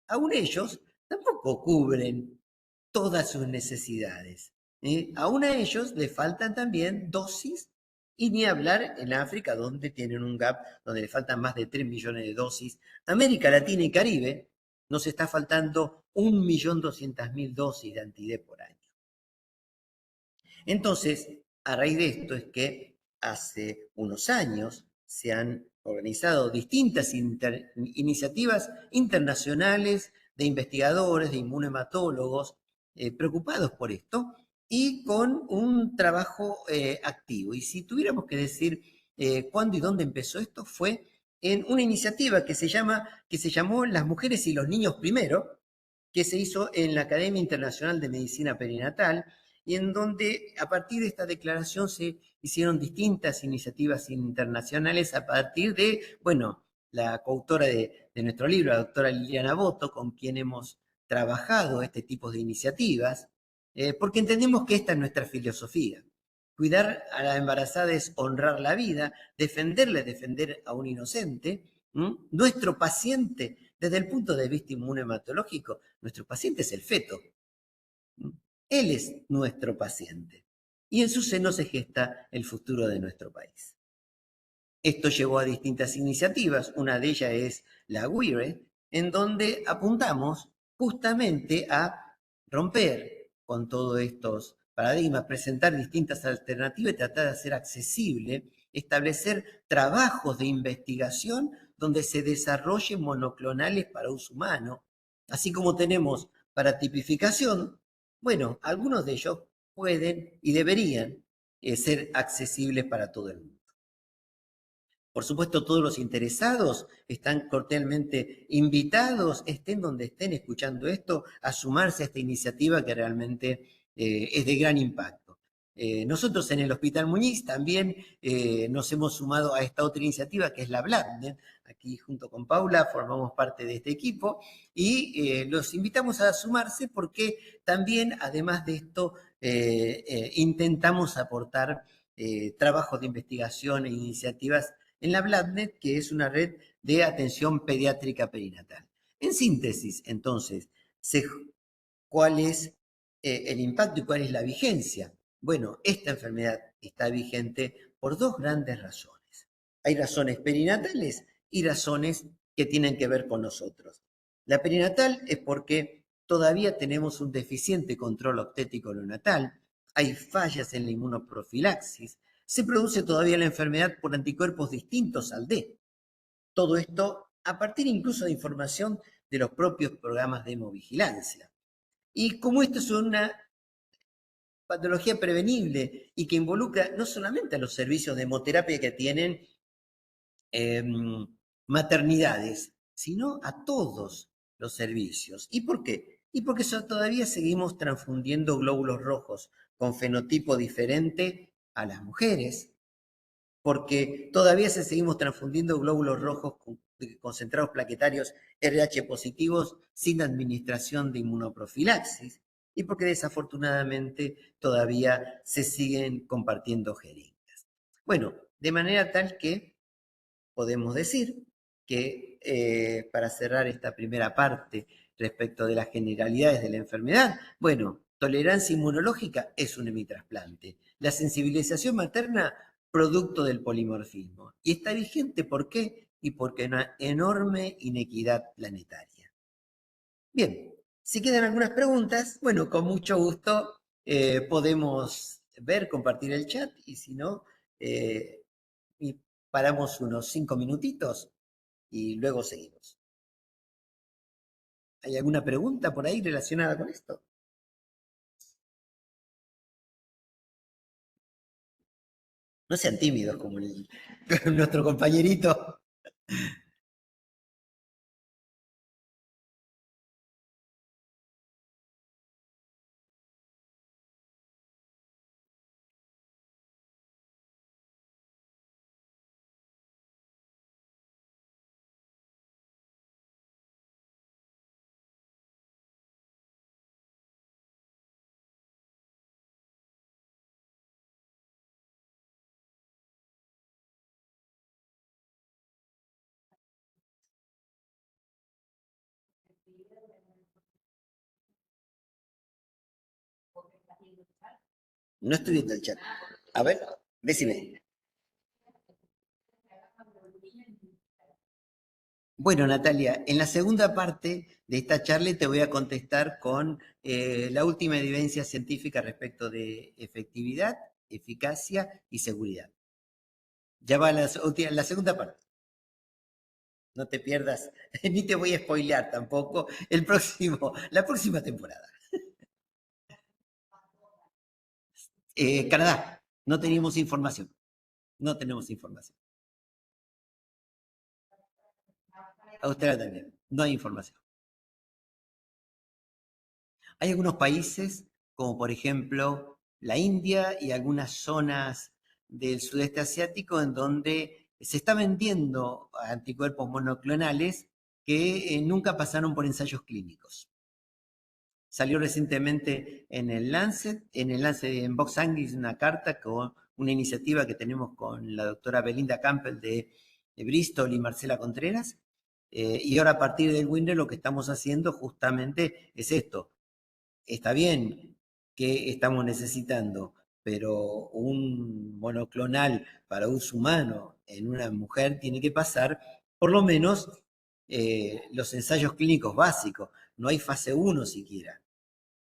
aún ellos tampoco cubren todas sus necesidades. Aún a ellos les faltan también dosis, y ni hablar en África, donde tienen un gap, donde le faltan más de 3 millones de dosis. América Latina y Caribe nos está faltando 1.200.000 dosis de anti-D por año. Entonces, a raíz de esto es que hace unos años se han organizado distintas iniciativas internacionales de investigadores, de inmunohematólogos, preocupados por esto y con un trabajo activo. Y si tuviéramos que decir cuándo y dónde empezó esto, fue en una iniciativa que se llamó Las Mujeres y los Niños Primero, que se hizo en la Academia Internacional de Medicina Perinatal, y en donde a partir de esta declaración se hicieron distintas iniciativas internacionales a partir de, bueno, la coautora de nuestro libro, la doctora Liliana Boto, con quien hemos trabajado este tipo de iniciativas, porque entendemos que esta es nuestra filosofía. Cuidar a la embarazada es honrar la vida, defenderla es defender a un inocente. Nuestro paciente, desde el punto de vista inmunohematológico, nuestro paciente es el feto. Él es nuestro paciente. Y en su seno se gesta el futuro de nuestro país. Esto llevó a distintas iniciativas. Una de ellas es la WIRE, en donde apuntamos justamente a romper con todos estos paradigmas, presentar distintas alternativas y tratar de hacer accesible, establecer trabajos de investigación donde se desarrollen monoclonales para uso humano, así como tenemos para tipificación. Bueno, algunos de ellos pueden y deberían ser accesibles para todo el mundo. Por supuesto, todos los interesados están cordialmente invitados, estén donde estén escuchando esto, a sumarse a esta iniciativa que realmente es de gran impacto. Nosotros en el Hospital Muñiz también nos hemos sumado a esta otra iniciativa que es la BLADNET. Aquí junto con Paula formamos parte de este equipo y los invitamos a sumarse porque también, además de esto, intentamos aportar trabajos de investigación e iniciativas en la BLADNET, que es una red de atención pediátrica perinatal. En síntesis, entonces, ¿cuál es el impacto y cuál es la vigencia? Bueno, esta enfermedad está vigente por dos grandes razones. Hay razones perinatales y razones que tienen que ver con nosotros. La perinatal es porque todavía tenemos un deficiente control obstétrico neonatal, hay fallas en la inmunoprofilaxis, se produce todavía la enfermedad por anticuerpos distintos al D. Todo esto a partir incluso de información de los propios programas de hemovigilancia. Y como esto es una patología prevenible y que involucra no solamente a los servicios de hemoterapia que tienen maternidades, sino a todos los servicios. ¿Y por qué? Y porque todavía seguimos transfundiendo glóbulos rojos con fenotipo diferente a las mujeres, porque todavía seguimos transfundiendo glóbulos rojos concentrados plaquetarios RH positivos sin administración de inmunoprofilaxis, y porque desafortunadamente todavía se siguen compartiendo jeringas. Bueno, de manera tal que podemos decir que para cerrar esta primera parte respecto de las generalidades de la enfermedad, bueno, tolerancia inmunológica es un hemitrasplante. La sensibilización materna, producto del polimorfismo. Y está vigente, ¿por qué? Y porque hay una enorme inequidad planetaria. Bien, si quedan algunas preguntas, bueno, con mucho gusto podemos ver, compartir el chat, y si no, y paramos unos 5 minutitos y luego seguimos. ¿Hay alguna pregunta por ahí relacionada con esto? No sean tímidos como nuestro compañerito. No estoy viendo el chat. A ver, decime. Bueno, Natalia, en la segunda parte de esta charla te voy a contestar con la última evidencia científica respecto de efectividad, eficacia y seguridad. Ya va la segunda parte. No te pierdas, ni te voy a spoilear tampoco la próxima temporada. Canadá, no teníamos información. No tenemos información. Australia también, no hay información. Hay algunos países, como por ejemplo la India y algunas zonas del sudeste asiático, en donde se está vendiendo anticuerpos monoclonales que nunca pasaron por ensayos clínicos. Salió recientemente en el Lancet, en Vox Anglis, una carta con una iniciativa que tenemos con la doctora Belinda Campbell de Bristol y Marcela Contreras. Y ahora a partir del WINRE lo que estamos haciendo justamente es esto. Está bien que estamos necesitando, pero un monoclonal para uso humano en una mujer tiene que pasar por lo menos los ensayos clínicos básicos. No hay fase 1 siquiera.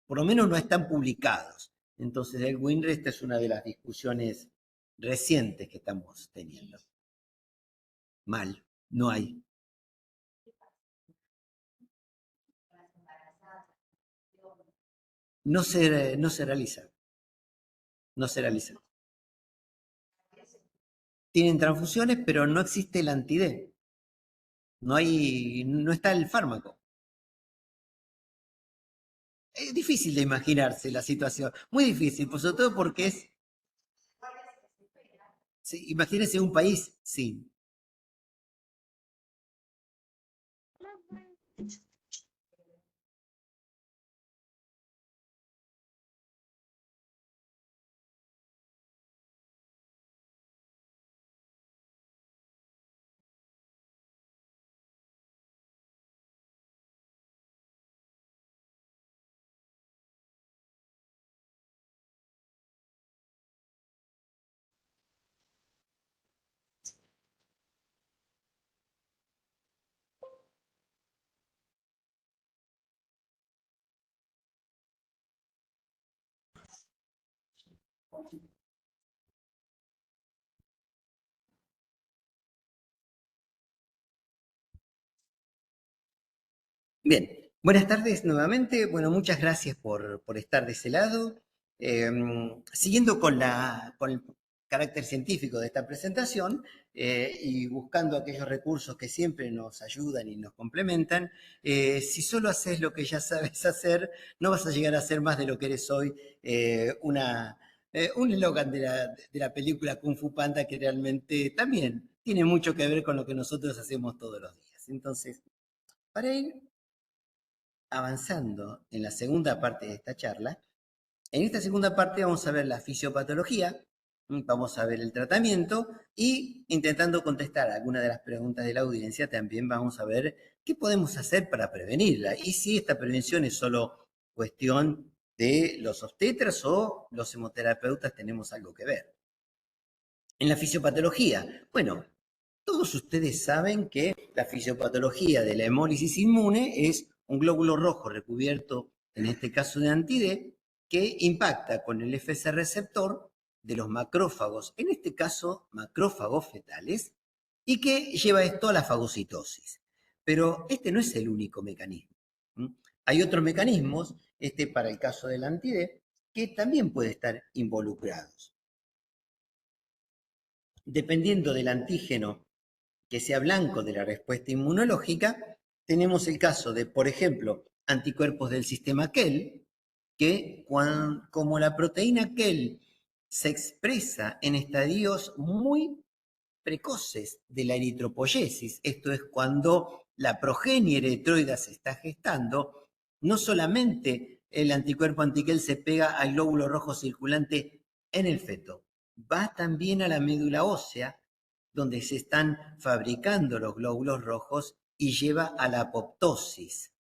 Por lo menos no están publicados. Entonces, el WINRE, esta es una de las discusiones recientes que estamos teniendo. Mal, no hay. No se realiza. No se realiza. Tienen transfusiones, pero no existe el anti-D. No está el fármaco. Es difícil de imaginarse la situación, muy difícil, por sobre todo porque sí, imagínense un país sin. Bien, buenas tardes nuevamente. Bueno, muchas gracias por estar de ese lado. Siguiendo con el carácter científico de esta presentación y buscando aquellos recursos que siempre nos ayudan y nos complementan, si solo haces lo que ya sabes hacer, no vas a llegar a ser más de lo que eres hoy, un eslogan de la película Kung Fu Panda que realmente también tiene mucho que ver con lo que nosotros hacemos todos los días. Entonces, para ir avanzando en la segunda parte de esta charla, en esta segunda parte vamos a ver la fisiopatología, vamos a ver el tratamiento y intentando contestar algunas de las preguntas de la audiencia, también vamos a ver qué podemos hacer para prevenirla y si esta prevención es solo cuestión de los obstetras o los hemoterapeutas tenemos algo que ver. En la fisiopatología, bueno, todos ustedes saben que la fisiopatología de la hemólisis inmune es un glóbulo rojo recubierto, en este caso de anti-D, que impacta con el Fc receptor de los macrófagos, en este caso macrófagos fetales, y que lleva esto a la fagocitosis. Pero este no es el único mecanismo. Hay otros mecanismos, para el caso del anti-D, que también pueden estar involucrados. Dependiendo del antígeno que sea blanco de la respuesta inmunológica, tenemos el caso de, por ejemplo, anticuerpos del sistema KEL, que como la proteína KEL se expresa en estadios muy precoces de la eritropoyesis, esto es cuando la progenie eritroide se está gestando, no solamente el anticuerpo antiquel se pega al glóbulo rojo circulante en el feto, va también a la médula ósea, donde se están fabricando los glóbulos rojos y lleva a la apoptosis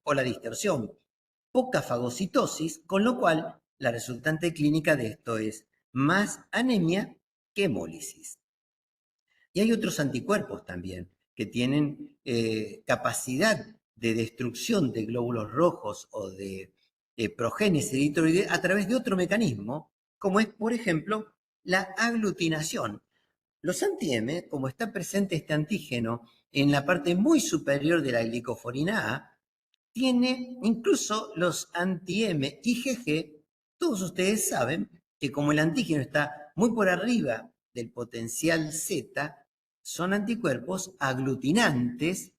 o la distorsión. Poca fagocitosis, con lo cual la resultante clínica de esto es más anemia que hemólisis. Y hay otros anticuerpos también que tienen capacidad de destrucción de glóbulos rojos o de progénesis eritroide a través de otro mecanismo, como es, por ejemplo, la aglutinación. Los anti-M, como está presente este antígeno en la parte muy superior de la glicoforina A, tiene incluso los anti-M IgG. Todos ustedes saben que como el antígeno está muy por arriba del potencial Z, son anticuerpos aglutinantes,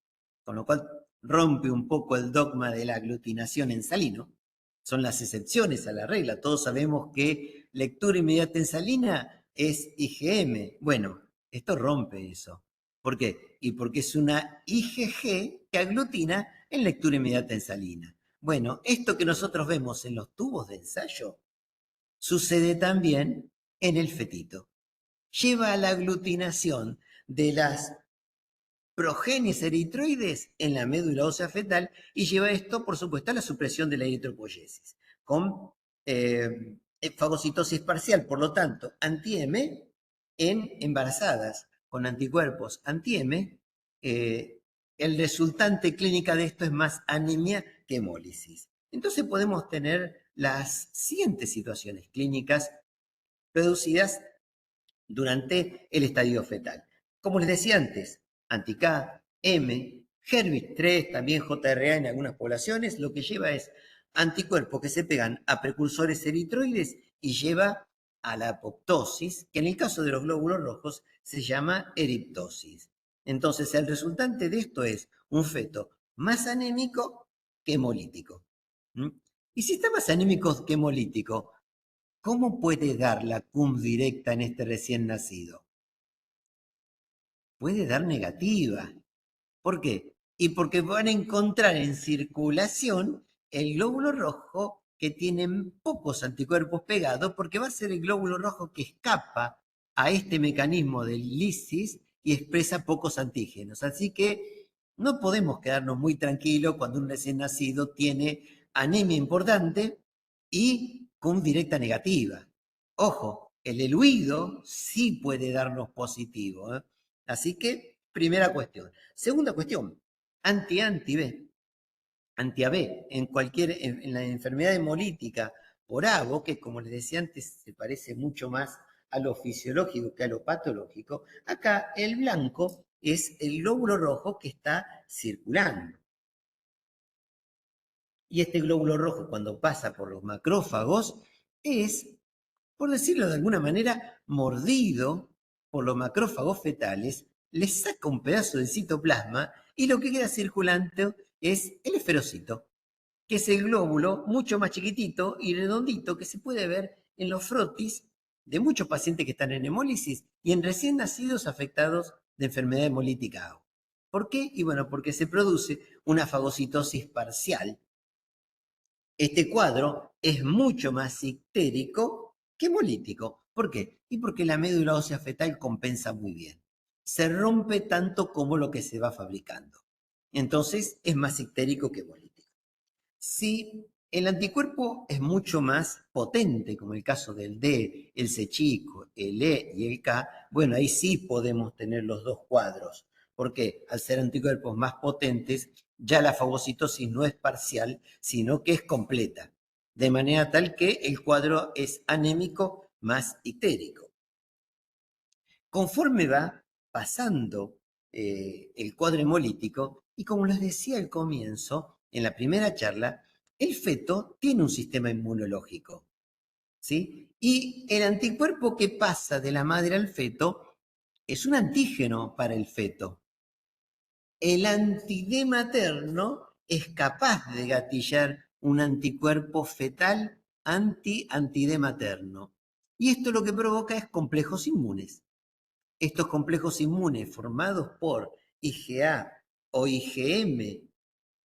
con lo cual rompe un poco el dogma de la aglutinación en salino. Son las excepciones a la regla. Todos sabemos que lectura inmediata en salina es IgM. Bueno, esto rompe eso. ¿Por qué? Y porque es una IgG que aglutina en lectura inmediata en salina. Bueno, esto que nosotros vemos en los tubos de ensayo sucede también en el fetito. Lleva a la aglutinación de las progenies eritroides en la médula ósea fetal y lleva esto, por supuesto, a la supresión de la eritropoyesis, con fagocitosis parcial, por lo tanto, anti-M en embarazadas con anticuerpos anti-M, el resultante clínica de esto es más anemia que hemólisis. Entonces podemos tener las siguientes situaciones clínicas producidas durante el estadio fetal. Como les decía antes, anti-K, M, HERVIS-3, también JRA en algunas poblaciones, lo que lleva es anticuerpos que se pegan a precursores eritroides y lleva a la apoptosis, que en el caso de los glóbulos rojos se llama eriptosis. Entonces, el resultante de esto es un feto más anémico que hemolítico. Y si está más anémico que hemolítico, ¿cómo puede dar la CUM directa en este recién nacido? Puede dar negativa. ¿Por qué? Y porque van a encontrar en circulación el glóbulo rojo que tienen pocos anticuerpos pegados, porque va a ser el glóbulo rojo que escapa a este mecanismo del lisis y expresa pocos antígenos. Así que no podemos quedarnos muy tranquilos cuando un recién nacido tiene anemia importante y CUM directa negativa. Ojo, el eluido sí puede darnos positivo. Así que, primera cuestión. Segunda cuestión, anti-B. Anti-AB en la enfermedad hemolítica por ABO, que como les decía antes, se parece mucho más a lo fisiológico que a lo patológico. Acá el blanco es el glóbulo rojo que está circulando. Y este glóbulo rojo, cuando pasa por los macrófagos, es, por decirlo de alguna manera, mordido por los macrófagos fetales, le saca un pedazo de citoplasma y lo que queda circulante es el esferocito, que es el glóbulo mucho más chiquitito y redondito que se puede ver en los frotis de muchos pacientes que están en hemólisis y en recién nacidos afectados de enfermedad hemolítica AU. ¿Por qué? Y bueno, porque se produce una fagocitosis parcial. Este cuadro es mucho más ictérico que hemolítico. ¿Por qué? Y porque la médula ósea fetal compensa muy bien. Se rompe tanto como lo que se va fabricando. Entonces es más ictérico que hemolítico. Si el anticuerpo es mucho más potente, como el caso del D, el C chico, el E y el K, bueno, ahí sí podemos tener los dos cuadros, porque al ser anticuerpos más potentes, ya la fagocitosis no es parcial, sino que es completa, de manera tal que el cuadro es anémico más ictérico. Conforme va pasando el cuadro hemolítico, y como les decía al comienzo, en la primera charla, el feto tiene un sistema inmunológico, ¿sí? Y el anticuerpo que pasa de la madre al feto es un antígeno para el feto. El anti-D materno es capaz de gatillar un anticuerpo fetal anti-D materno. Y esto lo que provoca es complejos inmunes. Estos complejos inmunes formados por IgA o IgM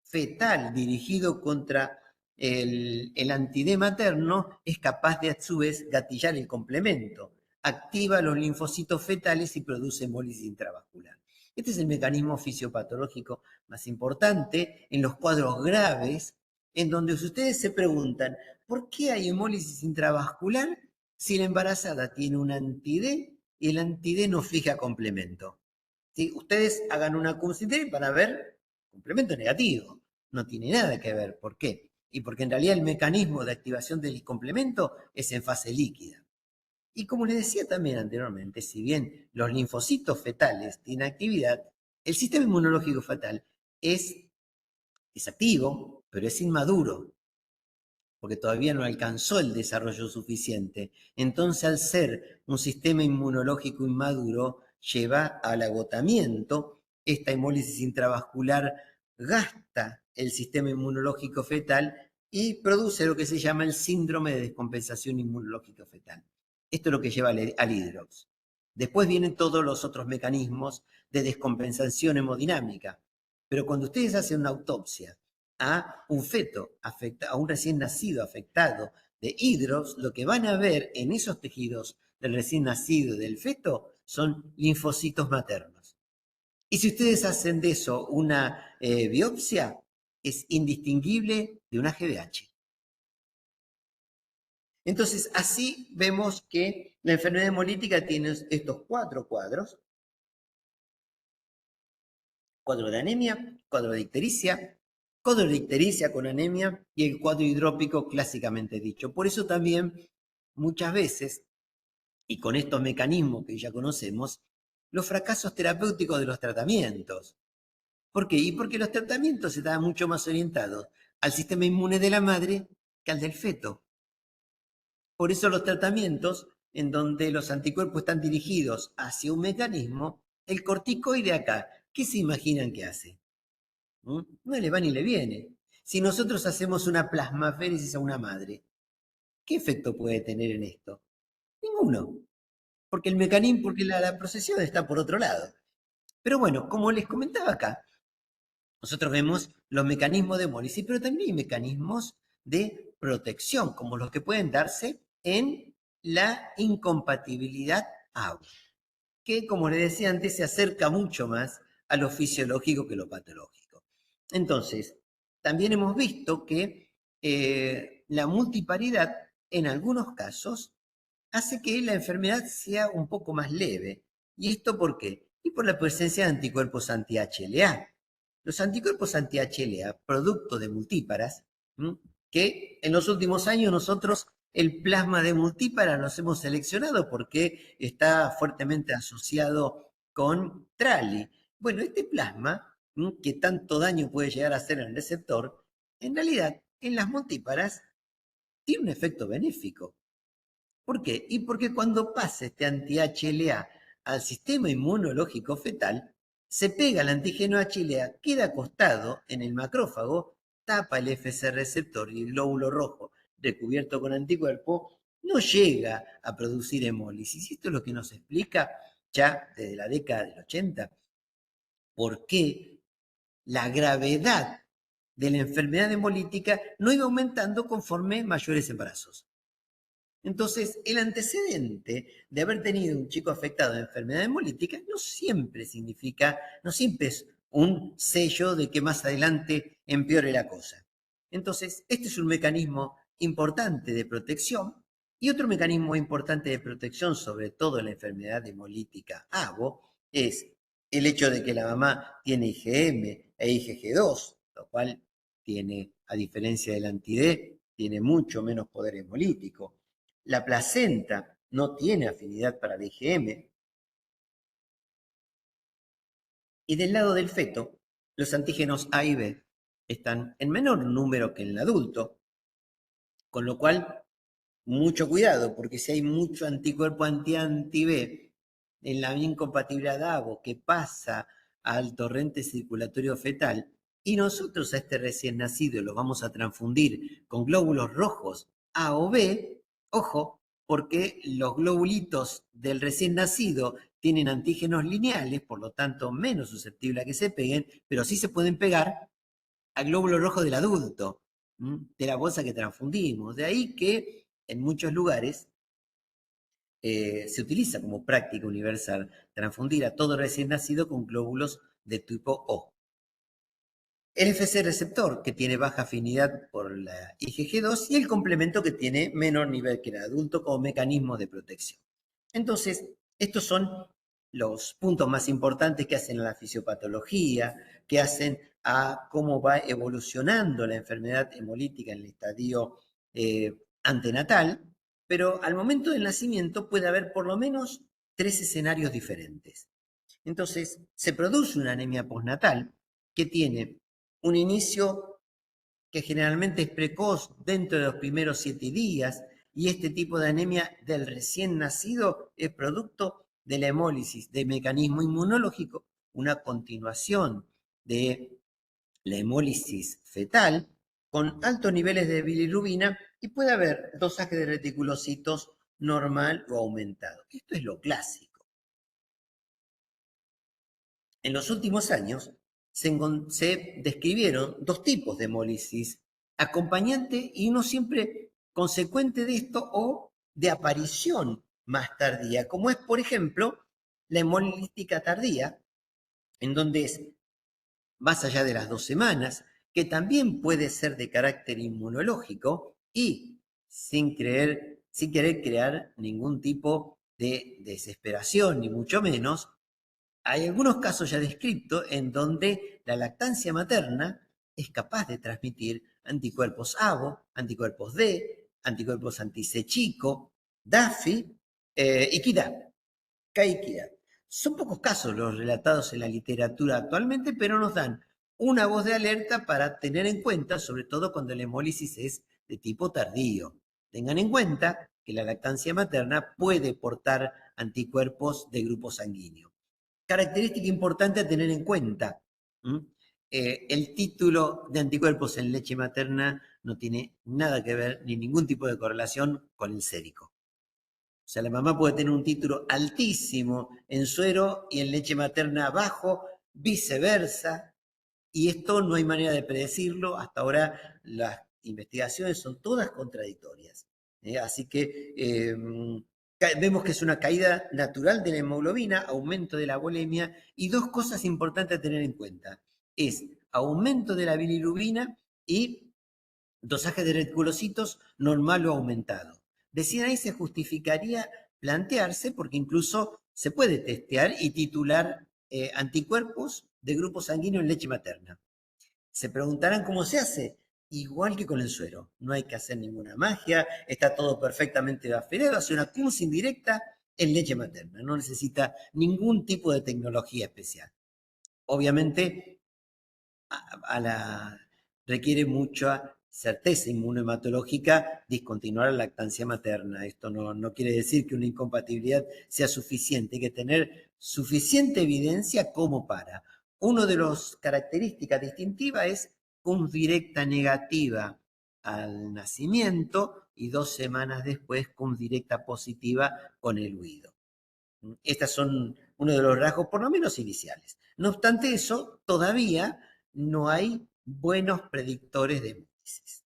fetal dirigido contra el anti-D materno es capaz de a su vez gatillar el complemento. Activa los linfocitos fetales y produce hemólisis intravascular. Este es el mecanismo fisiopatológico más importante en los cuadros graves, en donde ustedes se preguntan, ¿por qué hay hemólisis intravascular si la embarazada tiene un anti-D y el anti-D no fija complemento? ¿Sí? Ustedes hagan una QCD para ver complemento negativo. No tiene nada que ver. ¿Por qué? Y porque en realidad el mecanismo de activación del complemento es en fase líquida. Y como les decía también anteriormente, si bien los linfocitos fetales tienen actividad, el sistema inmunológico fetal es activo, pero es inmaduro, porque todavía no alcanzó el desarrollo suficiente. Entonces, al ser un sistema inmunológico inmaduro, lleva al agotamiento. Esta hemólisis intravascular gasta el sistema inmunológico fetal y produce lo que se llama el síndrome de descompensación inmunológica fetal. Esto es lo que lleva al hidrox. Después vienen todos los otros mecanismos de descompensación hemodinámica. Pero cuando ustedes hacen una autopsia a un feto, a un recién nacido afectado de hidrox, lo que van a ver en esos tejidos del recién nacido del feto son linfocitos maternos. Y si ustedes hacen de eso una biopsia, es indistinguible de una GBH. Entonces, así vemos que la enfermedad hemolítica tiene estos cuatro cuadros: cuadro de anemia, cuadro de ictericia con anemia y el cuadro hidrópico clásicamente dicho. Por eso también muchas veces, y con estos mecanismos que ya conocemos, los fracasos terapéuticos de los tratamientos. ¿Por qué? Y porque los tratamientos estaban mucho más orientados al sistema inmune de la madre que al del feto. Por eso los tratamientos en donde los anticuerpos están dirigidos hacia un mecanismo, el corticoide acá, ¿qué se imaginan que hace? No le va ni le viene. Si nosotros hacemos una plasmaféresis a una madre, ¿qué efecto puede tener en esto? Ninguno. Porque el mecanismo, porque la procesión está por otro lado. Pero bueno, como les comentaba acá, nosotros vemos los mecanismos de hemólisis, pero también hay mecanismos de protección, como los que pueden darse en la incompatibilidad AU, que, como les decía antes, se acerca mucho más a lo fisiológico que lo patológico. Entonces, también hemos visto que la multiparidad, en algunos casos, hace que la enfermedad sea un poco más leve. ¿Y esto por qué? Y por la presencia de anticuerpos anti-HLA. Los anticuerpos anti-HLA, producto de multíparas, que en los últimos años nosotros el plasma de multípara nos hemos seleccionado porque está fuertemente asociado con trali. Bueno, este plasma, que tanto daño puede llegar a hacer en el receptor, en realidad en las multíparas tiene un efecto benéfico. ¿Por qué? Y porque cuando pasa este anti-HLA al sistema inmunológico fetal, se pega el antígeno HLA, queda acostado en el macrófago, tapa el FC receptor y el glóbulo rojo recubierto con anticuerpo, no llega a producir hemólisis. Esto es lo que nos explica ya desde la década del 80 por qué la gravedad de la enfermedad hemolítica no iba aumentando conforme mayores embarazos. Entonces, el antecedente de haber tenido un chico afectado de enfermedad hemolítica no siempre significa, no siempre es un sello de que más adelante empeore la cosa. Entonces, este es un mecanismo importante de protección y otro mecanismo importante de protección, sobre todo en la enfermedad hemolítica ABO, es el hecho de que la mamá tiene IgM e IgG2, lo cual tiene, a diferencia del anti-D, tiene mucho menos poder hemolítico. La placenta no tiene afinidad para el IgM. Y del lado del feto, los antígenos A y B están en menor número que en el adulto, con lo cual, mucho cuidado, porque si hay mucho anticuerpo anti-B en la incompatibilidad ABO que pasa al torrente circulatorio fetal, y nosotros a este recién nacido lo vamos a transfundir con glóbulos rojos A o B, ojo, porque los globulitos del recién nacido tienen antígenos lineales, por lo tanto menos susceptibles a que se peguen, pero sí se pueden pegar al glóbulo rojo del adulto, de la bolsa que transfundimos. De ahí que en muchos lugares se utiliza como práctica universal transfundir a todo recién nacido con glóbulos de tipo O. El FC receptor, que tiene baja afinidad por la IgG2, y el complemento, que tiene menor nivel que el adulto como mecanismo de protección. Entonces, estos son los puntos más importantes que hacen a la fisiopatología, que hacen a cómo va evolucionando la enfermedad hemolítica en el estadio antenatal, pero al momento del nacimiento puede haber por lo menos 3 escenarios diferentes. Entonces, se produce una anemia postnatal que tiene un inicio que generalmente es precoz dentro de los primeros 7 días, y este tipo de anemia del recién nacido es producto de la hemólisis de mecanismo inmunológico, una continuación de la hemólisis fetal con altos niveles de bilirrubina, y puede haber dosaje de reticulocitos normal o aumentado. Esto es lo clásico. En los últimos años se describieron 2 tipos de hemólisis, acompañante y no siempre consecuente de esto, o de aparición más tardía, como es, por ejemplo, la hemolítica tardía, en donde es más allá de las 2 semanas, que también puede ser de carácter inmunológico y sin querer crear ningún tipo de desesperación, ni mucho menos. Hay algunos casos ya descritos en donde la lactancia materna es capaz de transmitir anticuerpos ABO, anticuerpos D, anticuerpos anti-C chico, DAFI y KIDA. Son pocos casos los relatados en la literatura actualmente, pero nos dan una voz de alerta para tener en cuenta, sobre todo cuando la hemólisis es de tipo tardío. Tengan en cuenta que la lactancia materna puede portar anticuerpos de grupo sanguíneo. Característica importante a tener en cuenta. El título de anticuerpos en leche materna no tiene nada que ver, ni ningún tipo de correlación con el sérico. O sea, la mamá puede tener un título altísimo en suero y en leche materna bajo, viceversa, y esto no hay manera de predecirlo. Hasta ahora las investigaciones son todas contradictorias. Así que vemos que es una caída natural de la hemoglobina, aumento de la volemia, y 2 cosas importantes a tener en cuenta. Es aumento de la bilirrubina y dosaje de reticulocitos normal o aumentado. Decir ahí se justificaría plantearse, porque incluso se puede testear y titular anticuerpos de grupo sanguíneo en leche materna. Se preguntarán cómo se hace. igual que con el suero. No hay que hacer ninguna magia, está todo perfectamente aferrado, hace una punción indirecta en leche materna. No necesita ningún tipo de tecnología especial. Obviamente, requiere mucha certeza inmunohematológica discontinuar la lactancia materna. Esto no quiere decir que una incompatibilidad sea suficiente, hay que tener suficiente evidencia como para. Una de las características distintivas es CUMS directa negativa al nacimiento y 2 semanas después CUMS directa positiva con el huido. Estas son uno de los rasgos, por lo menos iniciales. No obstante eso, todavía no hay buenos predictores de hemólisis.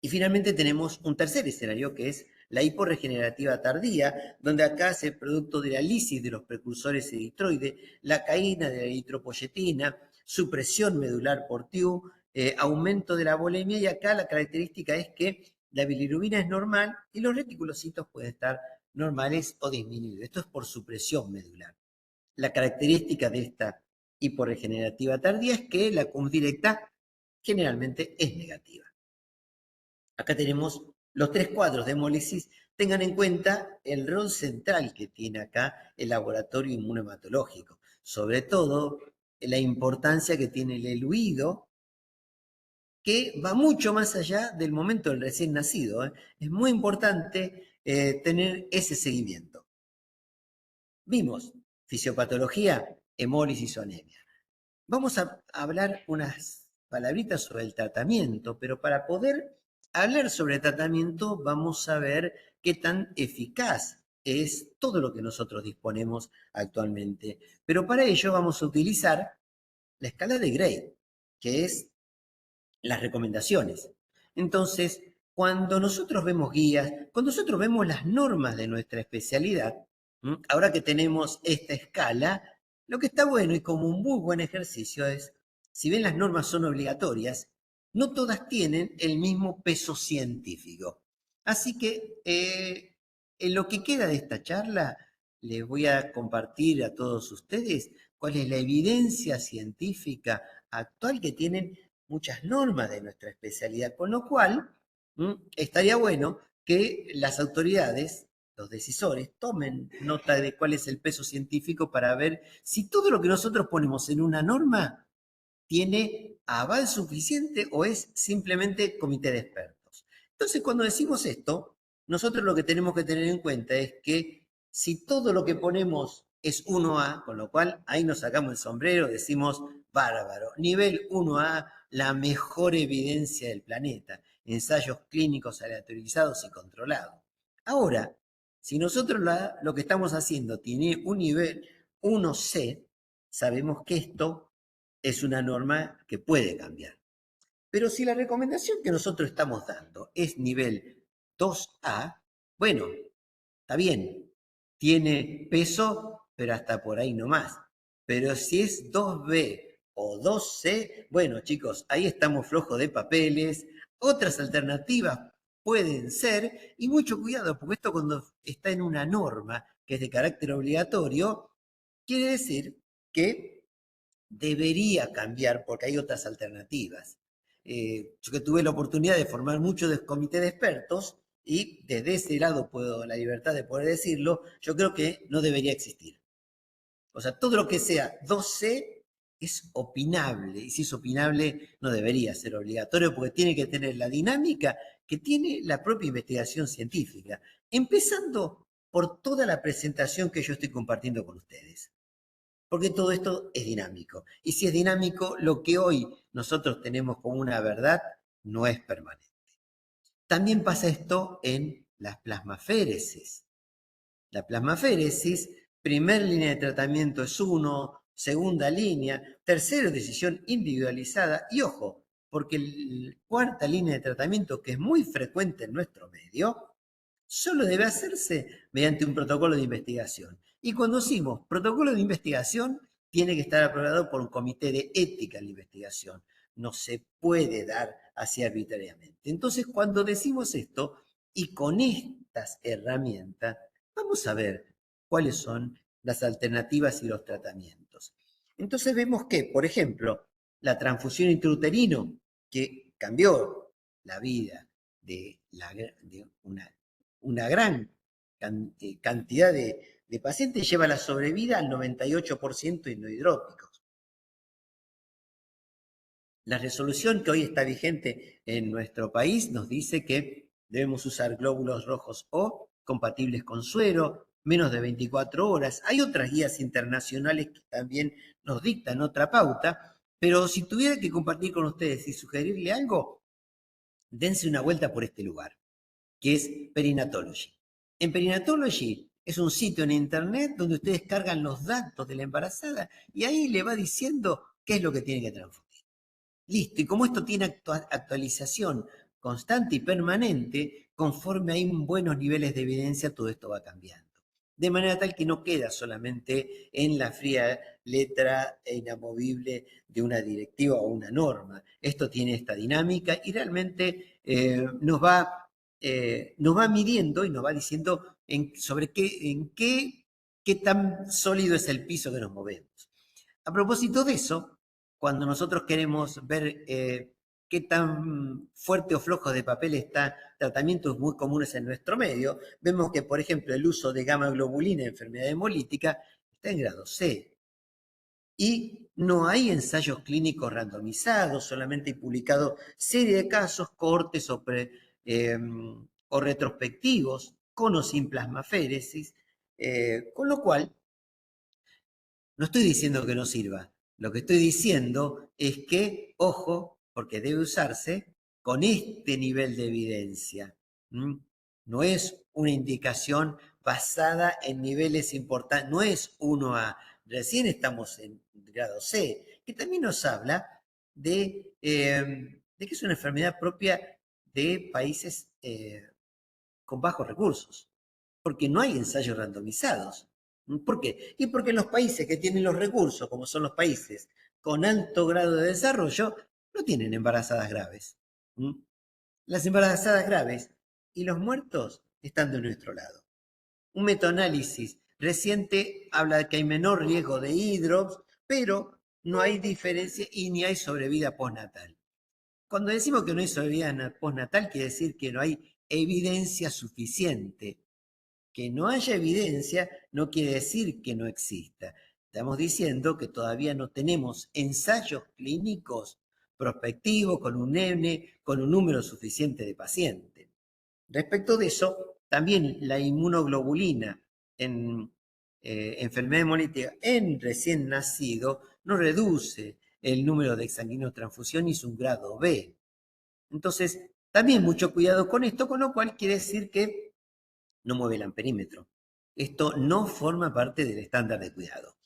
Y finalmente tenemos un tercer escenario que es la hiporregenerativa tardía, donde acá se producto de la lisis de los precursores eritroides, la caína de la eritropoyetina, supresión medular por TIU, aumento de la volemia, y acá la característica es que la bilirrubina es normal y los reticulocitos pueden estar normales o disminuidos. Esto es por supresión medular. La característica de esta hiporregenerativa tardía es que la CUMS directa generalmente es negativa. Acá tenemos los 3 cuadros de hemólisis. Tengan en cuenta el rol central que tiene acá el laboratorio inmunohematológico, sobre todo la importancia que tiene el eluido, que va mucho más allá del momento del recién nacido. Es muy importante tener ese seguimiento. Vimos fisiopatología, hemólisis o anemia. Vamos a hablar unas palabritas sobre el tratamiento, pero para poder hablar sobre tratamiento vamos a ver qué tan eficaz es todo lo que nosotros disponemos actualmente. Pero para ello vamos a utilizar la escala de Gray, que es las recomendaciones. Entonces, cuando nosotros vemos guías, cuando nosotros vemos las normas de nuestra especialidad, ahora que tenemos esta escala, lo que está bueno y como un muy buen ejercicio es, si bien las normas son obligatorias, no todas tienen el mismo peso científico. Así que en lo que queda de esta charla, les voy a compartir a todos ustedes cuál es la evidencia científica actual que tienen muchas normas de nuestra especialidad, con lo cual estaría bueno que las autoridades, los decisores, tomen nota de cuál es el peso científico para ver si todo lo que nosotros ponemos en una norma tiene aval suficiente o es simplemente comité de expertos. Entonces, cuando decimos esto, nosotros lo que tenemos que tener en cuenta es que si todo lo que ponemos es 1A, con lo cual ahí nos sacamos el sombrero, decimos bárbaro, nivel 1A, la mejor evidencia del planeta, ensayos clínicos aleatorizados y controlados. Ahora, si nosotros lo que estamos haciendo tiene un nivel 1C, sabemos que esto es una norma que puede cambiar. Pero si la recomendación que nosotros estamos dando es nivel 2A, bueno, está bien, tiene peso, pero hasta por ahí no más. Pero si es 2B o 2C, bueno chicos, ahí estamos flojos de papeles. Otras alternativas pueden ser, y mucho cuidado, porque esto cuando está en una norma que es de carácter obligatorio, quiere decir que debería cambiar porque hay otras alternativas. Yo que tuve la oportunidad de formar mucho de comité de expertos y desde ese lado puedo la libertad de poder decirlo, yo creo que no debería existir. O sea, todo lo que sea 2C es opinable y si es opinable no debería ser obligatorio porque tiene que tener la dinámica que tiene la propia investigación científica, empezando por toda la presentación que yo estoy compartiendo con ustedes. Porque todo esto es dinámico. Y si es dinámico, lo que hoy nosotros tenemos como una verdad no es permanente. También pasa esto en las plasmaféresis. La plasmaféresis, primer línea de tratamiento es 1, segunda línea, tercera decisión individualizada. Y ojo, porque la cuarta línea de tratamiento, que es muy frecuente en nuestro medio, solo debe hacerse mediante un protocolo de investigación. Y cuando decimos protocolo de investigación, tiene que estar aprobado por un comité de ética en la investigación. No se puede dar así arbitrariamente. Entonces, cuando decimos esto, y con estas herramientas, vamos a ver cuáles son las alternativas y los tratamientos. Entonces vemos que, por ejemplo, la transfusión intrauterino, que cambió la vida de una gran cantidad de pacientes, lleva la sobrevida al 98% en no hidrópicos. La resolución que hoy está vigente en nuestro país nos dice que debemos usar glóbulos rojos O compatibles con suero, menos de 24 horas. Hay otras guías internacionales que también nos dictan otra pauta, pero si tuviera que compartir con ustedes y sugerirle algo, dense una vuelta por este lugar, que es Perinatology. En Perinatology es un sitio en internet donde ustedes cargan los datos de la embarazada y ahí le va diciendo qué es lo que tiene que transfundir. Listo, y como esto tiene actualización constante y permanente, conforme hay buenos niveles de evidencia, todo esto va cambiando. De manera tal que no queda solamente en la fría letra e inamovible de una directiva o una norma. Esto tiene esta dinámica y realmente nos va midiendo y nos va diciendo sobre qué tan sólido es el piso que nos movemos. A propósito de eso, cuando nosotros queremos ver qué tan fuerte o flojo de papel está tratamientos muy comunes en nuestro medio, vemos que, por ejemplo, el uso de gamma globulina en enfermedad hemolítica está en grado C. Y no hay ensayos clínicos randomizados, solamente hay publicado serie de casos, cortes o retrospectivos con o sin plasmaféresis, con lo cual no estoy diciendo que no sirva. Lo que estoy diciendo es que, ojo, porque debe usarse con este nivel de evidencia. No es una indicación basada en niveles importantes, no es 1A. Recién estamos en grado C, que también nos habla de que es una enfermedad propia de países con bajos recursos, porque no hay ensayos randomizados. ¿Por qué? Y porque los países que tienen los recursos, como son los países con alto grado de desarrollo, no tienen embarazadas graves. Las embarazadas graves y los muertos están de nuestro lado. Un metaanálisis reciente habla de que hay menor riesgo de hidrops, pero no hay diferencia y ni hay sobrevida postnatal. Cuando decimos que no hay sobrevida postnatal, quiere decir que no hay evidencia suficiente. Que no haya evidencia no quiere decir que no exista. Estamos diciendo que todavía no tenemos ensayos clínicos prospectivos con un N, con un número suficiente de pacientes. Respecto de eso, también la inmunoglobulina en enfermedad hemolítica en recién nacido no reduce el número de exsanguinotransfusión y es un grado B. Entonces, también mucho cuidado con esto, con lo cual quiere decir que no mueve el amperímetro. Esto no forma parte del estándar de cuidado.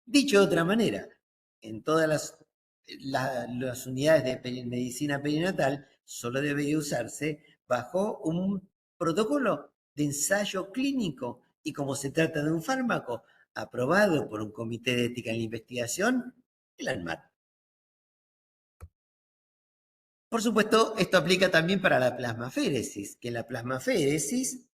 Dicho de otra manera, en todas las unidades de medicina perinatal solo debería usarse bajo un protocolo de ensayo clínico y como se trata de un fármaco aprobado por un comité de ética en la investigación, el ANMAT. Por supuesto, esto aplica también para la plasmaféresis, que en la plasmaféresis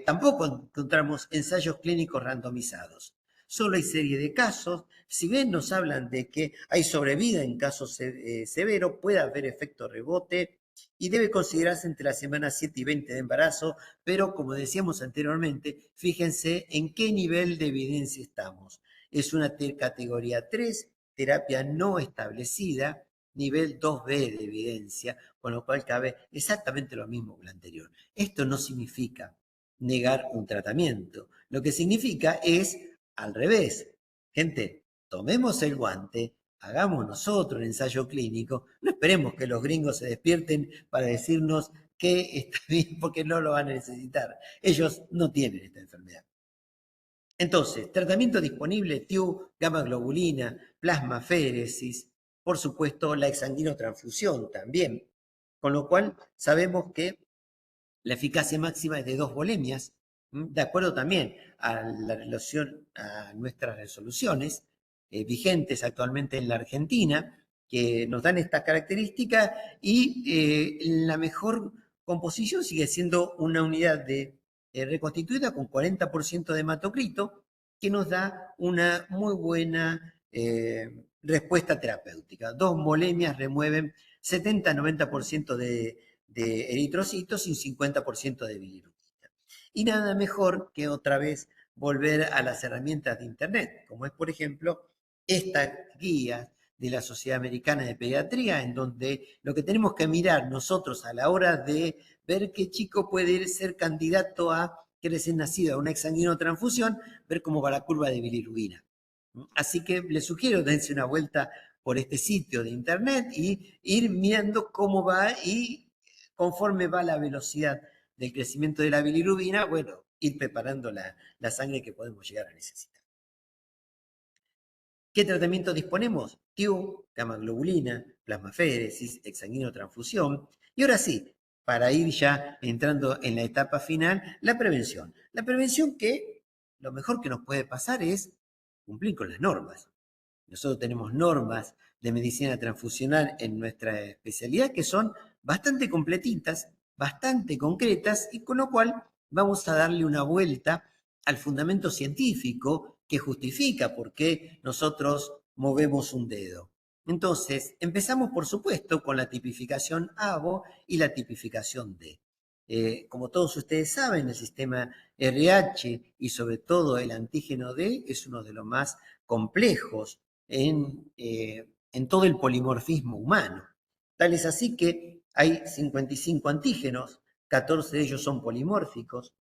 tampoco encontramos ensayos clínicos randomizados. Solo hay serie de casos. Si bien nos hablan de que hay sobrevida en casos severos, puede haber efecto rebote y debe considerarse entre las semanas 7 y 20 de embarazo, pero como decíamos anteriormente, fíjense en qué nivel de evidencia estamos. Es una categoría 3, terapia no establecida, nivel 2B de evidencia, con lo cual cabe exactamente lo mismo que lo anterior. Esto no significa negar un tratamiento. Lo que significa es al revés. Gente, tomemos el guante, hagamos nosotros el ensayo clínico, no esperemos que los gringos se despierten para decirnos que está bien porque no lo van a necesitar. Ellos no tienen esta enfermedad. Entonces, tratamiento disponible, TIU, gamma globulina, plasmaféresis, por supuesto la exsanguinotransfusión también, con lo cual sabemos que la eficacia máxima es de 2 volemias, de acuerdo también a nuestras resoluciones vigentes actualmente en la Argentina, que nos dan estas características y la mejor composición sigue siendo una unidad reconstituida con 40% de hematocrito, que nos da una muy buena respuesta terapéutica. 2 volemias remueven 70-90% de eritrocitos y un 50% de bilirrubina. Y nada mejor que otra vez volver a las herramientas de Internet, como es, por ejemplo, esta guía de la Sociedad Americana de Pediatría, en donde lo que tenemos que mirar nosotros a la hora de ver qué chico puede ser candidato a que recién nacido a una exsanguinotransfusión, ver cómo va la curva de bilirrubina. Así que les sugiero dense una vuelta por este sitio de Internet y ir viendo cómo va y conforme va la velocidad del crecimiento de la bilirrubina, bueno, ir preparando la sangre que podemos llegar a necesitar. ¿Qué tratamiento disponemos? TIU, gamma-globulina, plasmaféresis, exsanguinotransfusión. Y ahora sí, para ir ya entrando en la etapa final, la prevención. La prevención que lo mejor que nos puede pasar es cumplir con las normas. Nosotros tenemos normas de medicina transfusional en nuestra especialidad que son bastante completitas, bastante concretas y con lo cual vamos a darle una vuelta al fundamento científico que justifica por qué nosotros movemos un dedo. Entonces, empezamos por supuesto con la tipificación ABO y la tipificación D. Como todos ustedes saben, el sistema RH y sobre todo el antígeno D es uno de los más complejos en todo el polimorfismo humano. Tal es así que hay 55 antígenos, 14 de ellos son polimórficos,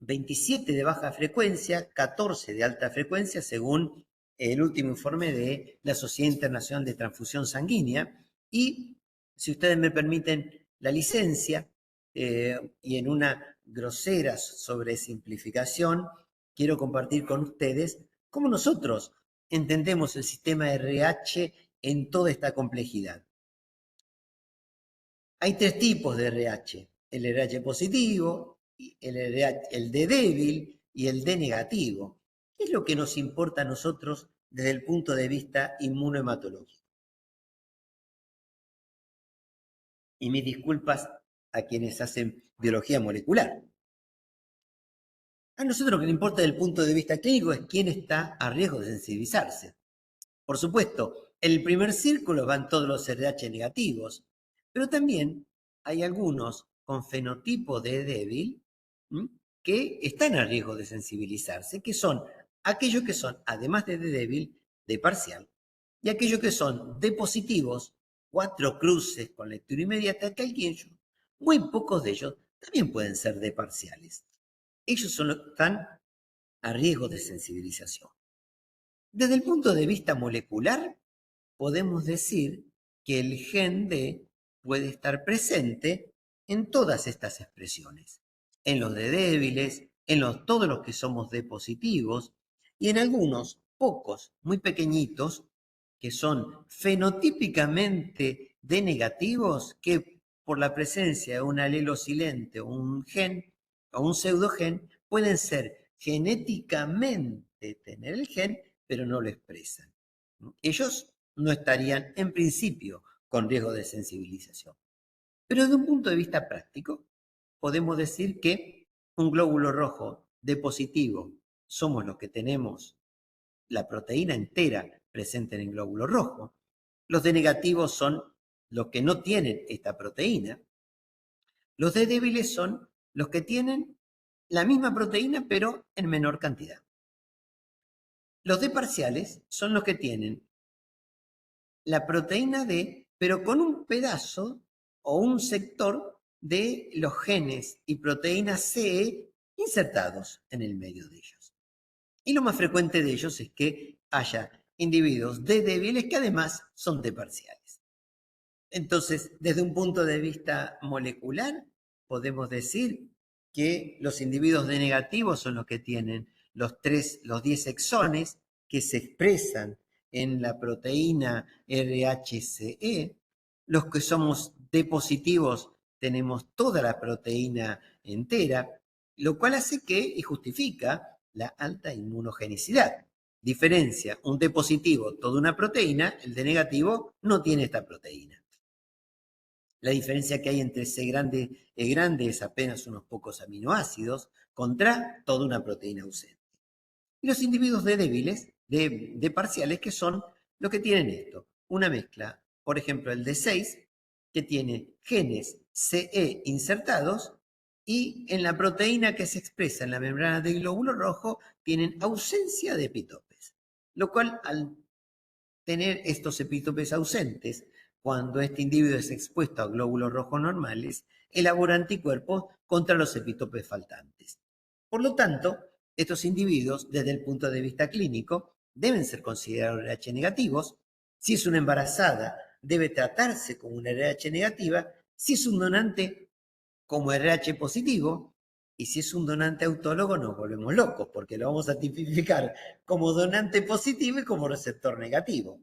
27 de baja frecuencia, 14 de alta frecuencia, según el último informe de la Sociedad Internacional de Transfusión Sanguínea. Y, si ustedes me permiten la licencia, y en una grosera sobresimplificación, quiero compartir con ustedes cómo nosotros entendemos el sistema RH en toda esta complejidad. Hay tres tipos de RH, el RH positivo, el D débil y el D negativo. ¿Qué es lo que nos importa a nosotros desde el punto de vista inmunohematológico? Y mis disculpas a quienes hacen biología molecular. A nosotros lo que nos importa desde el punto de vista clínico es quién está a riesgo de sensibilizarse. Por supuesto, en el primer círculo van todos los RH negativos, pero también hay algunos con fenotipo de débil que están a riesgo de sensibilizarse, que son aquellos que son, además de débil, de parcial, y aquellos que son de positivos, 4 cruces con lectura inmediata, que aquellos, muy pocos de ellos, también pueden ser de parciales. Ellos están a riesgo de sensibilización. Desde el punto de vista molecular, podemos decir que el gen D puede estar presente en todas estas expresiones, en los D débiles, en todos los que somos D positivos y en algunos, pocos, muy pequeñitos, que son fenotípicamente D negativos, que por la presencia de un alelo silente o un gen o un pseudogen pueden ser genéticamente tener el gen, pero no lo expresan. Ellos no estarían en principio con riesgo de sensibilización. Pero desde un punto de vista práctico, podemos decir que un glóbulo rojo de positivo somos los que tenemos la proteína entera presente en el glóbulo rojo. Los de negativo son los que no tienen esta proteína. Los de débiles son los que tienen la misma proteína pero en menor cantidad. Los de parciales son los que tienen la proteína D, pero con un pedazo o un sector de los genes y proteínas CE insertados en el medio de ellos. Y lo más frecuente de ellos es que haya individuos D débiles que además son D parciales. Entonces, desde un punto de vista molecular, podemos decir que los individuos D negativos son los que tienen los 10 exones que se expresan en la proteína RHCE. Los que somos D positivos tenemos toda la proteína entera, lo cual hace que y justifica la alta inmunogenicidad. Diferencia un D positivo, toda una proteína, el D negativo no tiene esta proteína. La diferencia que hay entre C grande y E grande es apenas unos pocos aminoácidos contra toda una proteína ausente. Y los individuos D débiles, de parciales, que son los que tienen esto, una mezcla, por ejemplo, el D6, que tiene genes CE insertados y en la proteína que se expresa en la membrana del glóbulo rojo tienen ausencia de epitopes, lo cual al tener estos epitopes ausentes, cuando este individuo es expuesto a glóbulos rojos normales, elabora anticuerpos contra los epitopes faltantes. Por lo tanto, estos individuos, desde el punto de vista clínico, deben ser considerados RH negativos. Si es una embarazada, debe tratarse como una RH negativa. Si es un donante, como RH positivo. Y si es un donante autólogo, nos volvemos locos, porque lo vamos a tipificar como donante positivo y como receptor negativo.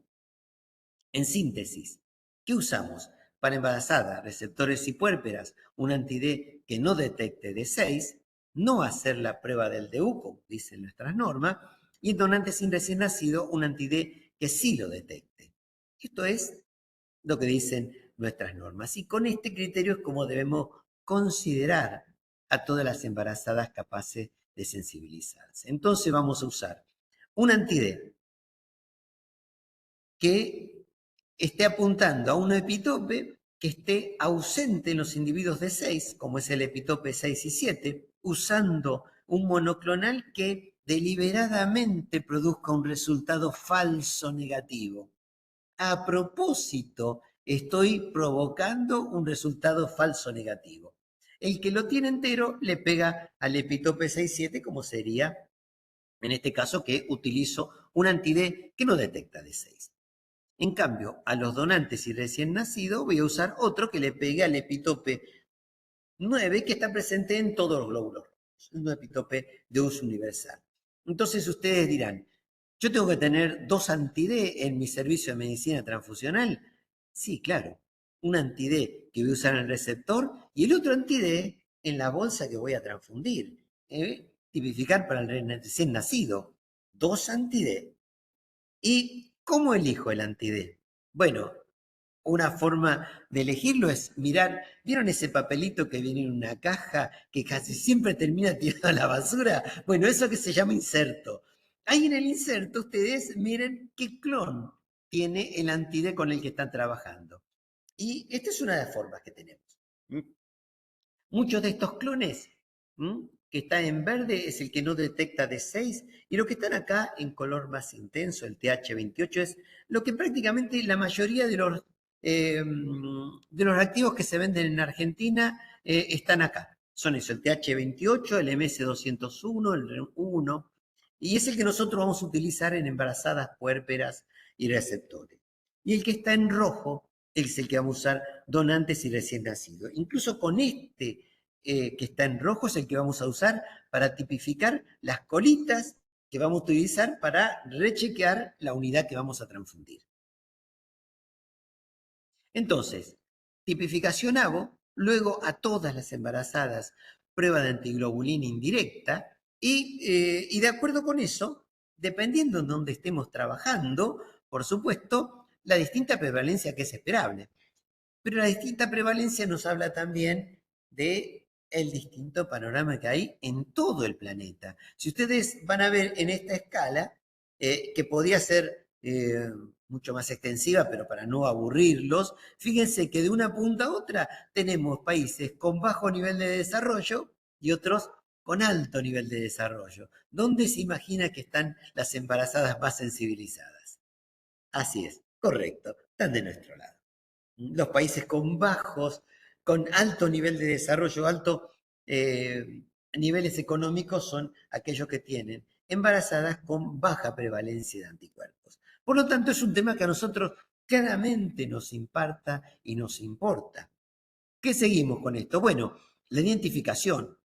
En síntesis, ¿qué usamos? Para embarazada, receptores y puérperas, un anti-D que no detecte D6, no hacer la prueba del DU, como dicen nuestras normas, y en donantes sin recién nacido, un anti-D que sí lo detecte. Esto es lo que dicen nuestras normas. Y con este criterio es como debemos considerar a todas las embarazadas capaces de sensibilizarse. Entonces vamos a usar un anti-D que esté apuntando a un epitope que esté ausente en los individuos de 6, como es el epitope 6 y 7, usando un monoclonal que deliberadamente produzca un resultado falso negativo. A propósito, estoy provocando un resultado falso negativo. El que lo tiene entero le pega al epitope 6-7, como sería en este caso que utilizo un anti-D que no detecta D6. En cambio, a los donantes y recién nacidos voy a usar otro que le pegue al epitope 9 que está presente en todos los glóbulos rojos. Es un epitope de uso universal. Entonces ustedes dirán, ¿yo tengo que tener dos anti-D en mi servicio de medicina transfusional? Sí, claro. Un anti-D que voy a usar en el receptor y el otro anti-D en la bolsa que voy a transfundir. Tipificar para el recién nacido. Dos anti-D. ¿Y cómo elijo el anti-D? Bueno, una forma de elegirlo es mirar, ¿vieron ese papelito que viene en una caja que casi siempre termina tirado a la basura? Bueno, eso que se llama inserto. Ahí en el inserto ustedes miren qué clon tiene el anti-D con el que están trabajando. Y esta es una de las formas que tenemos. Muchos de estos clones que está en verde es el que no detecta D6 y los que están acá en color más intenso, el TH28, es lo que prácticamente la mayoría de los activos que se venden en Argentina están acá. Son eso, el TH28, el MS201, el REM1, y es el que nosotros vamos a utilizar en embarazadas, puérperas y receptores. Y el que está en rojo es el que vamos a usar donantes y recién nacidos. Incluso con este que está en rojo es el que vamos a usar para tipificar las colitas que vamos a utilizar para rechequear la unidad que vamos a transfundir. Entonces, tipificación hago, luego a todas las embarazadas prueba de antiglobulina indirecta y de acuerdo con eso, dependiendo en dónde estemos trabajando, por supuesto, la distinta prevalencia que es esperable. Pero la distinta prevalencia nos habla también de el distinto panorama que hay en todo el planeta. Si ustedes van a ver en esta escala, que podría ser mucho más extensiva, pero para no aburrirlos, fíjense que de una punta a otra tenemos países con bajo nivel de desarrollo y otros con alto nivel de desarrollo. ¿Dónde se imagina que están las embarazadas más sensibilizadas? Así es, correcto, están de nuestro lado. Los países con alto nivel de desarrollo, altos niveles económicos son aquellos que tienen embarazadas con baja prevalencia de anticuerpos. Por lo tanto, es un tema que a nosotros claramente nos impacta y nos importa. ¿Qué seguimos con esto? Bueno, la identificación.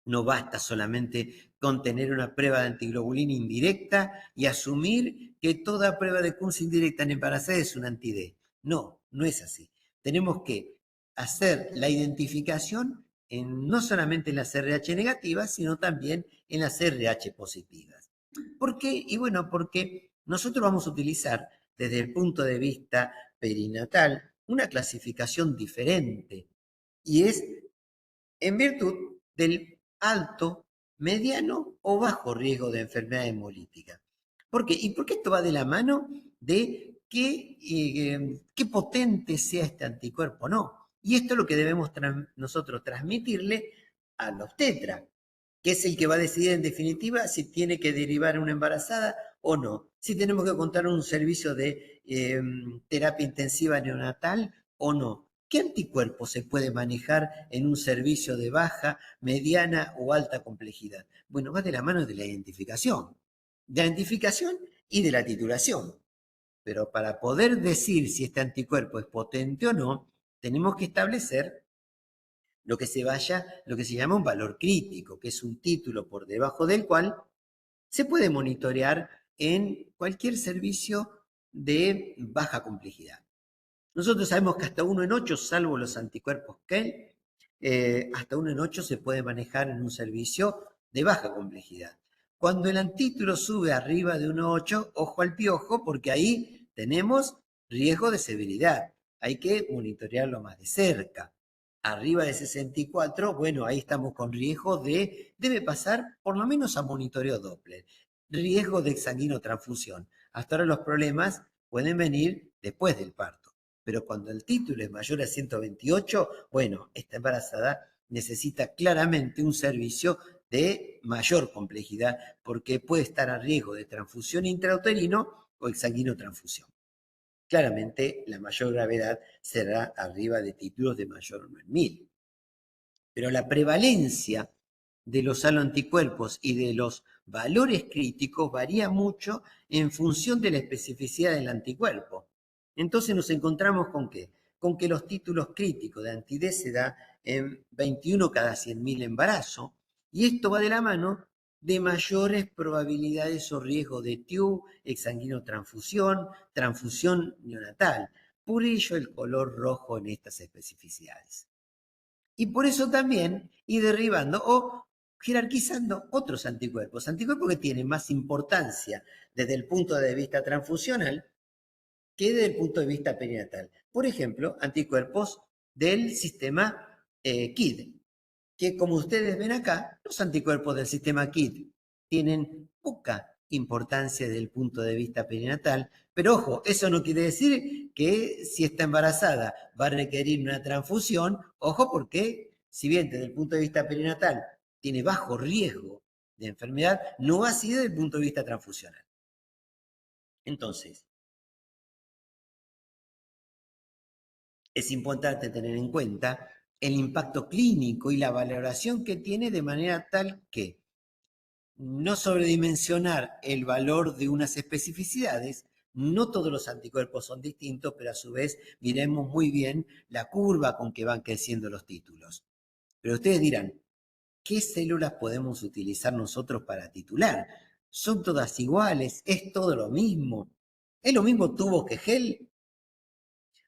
No basta solamente con tener una prueba de antiglobulina indirecta y asumir que toda prueba de Kunz indirecta en embarazada es un anti-D. No, no es así. Tenemos que hacer la identificación no solamente en las RH negativas, sino también en las RH positivas. ¿Por qué? Y bueno, porque nosotros vamos a utilizar desde el punto de vista perinatal una clasificación diferente y es en virtud del alto, mediano o bajo riesgo de enfermedad hemolítica. ¿Por qué? Y porque esto va de la mano de qué potente sea este anticuerpo o no. Y esto es lo que debemos nosotros transmitirle al obstetra, que es el que va a decidir en definitiva si tiene que derivar una embarazada o no, si tenemos que contar un servicio de terapia intensiva neonatal o no. ¿Qué anticuerpo se puede manejar en un servicio de baja, mediana o alta complejidad? Bueno, va de la mano de la identificación y de la titulación. Pero para poder decir si este anticuerpo es potente o no, tenemos que establecer lo que se llama un valor crítico, que es un título por debajo del cual se puede monitorear en cualquier servicio de baja complejidad. Nosotros sabemos que hasta 1 en 8, salvo los anticuerpos Kell, hasta 1 en 8 se puede manejar en un servicio de baja complejidad. Cuando el antítulo sube arriba de 1 en 8, ojo al piojo, porque ahí tenemos riesgo de severidad. Hay que monitorearlo más de cerca. Arriba de 64, bueno, ahí estamos con riesgo debe pasar por lo menos a monitoreo Doppler. Riesgo de exsanguinotransfusión. Hasta ahora los problemas pueden venir después del parto. Pero cuando el título es mayor a 128, bueno, esta embarazada necesita claramente un servicio de mayor complejidad porque puede estar a riesgo de transfusión intrauterino o exsanguinotransfusión. Claramente la mayor gravedad será arriba de títulos de mayor o menor 1000. Pero la prevalencia de los haloanticuerpos y de los valores críticos varía mucho en función de la especificidad del anticuerpo. Entonces nos encontramos con ¿qué? Con que los títulos críticos de anti-D se da en 21 cada 100.000 embarazos, y esto va de la mano de mayores probabilidades o riesgos de TIU, exsanguinotransfusión, transfusión neonatal. Por ello el color rojo en estas especificidades. Y por eso también ir derribando o jerarquizando otros anticuerpos. Anticuerpos que tienen más importancia desde el punto de vista transfusional que desde el punto de vista perinatal. Por ejemplo, anticuerpos del sistema KID, que como ustedes ven acá, los anticuerpos del sistema KID tienen poca importancia desde el punto de vista perinatal, pero ojo, eso no quiere decir que si está embarazada va a requerir una transfusión, ojo, porque si bien desde el punto de vista perinatal tiene bajo riesgo de enfermedad, no así desde el punto de vista transfusional. Entonces, es importante tener en cuenta el impacto clínico y la valoración que tiene de manera tal que no sobredimensionar el valor de unas especificidades. No todos los anticuerpos son distintos, pero a su vez miremos muy bien la curva con que van creciendo los títulos. Pero ustedes dirán, ¿qué células podemos utilizar nosotros para titular? ¿Son todas iguales? ¿Es todo lo mismo? ¿Es lo mismo tubo que gel?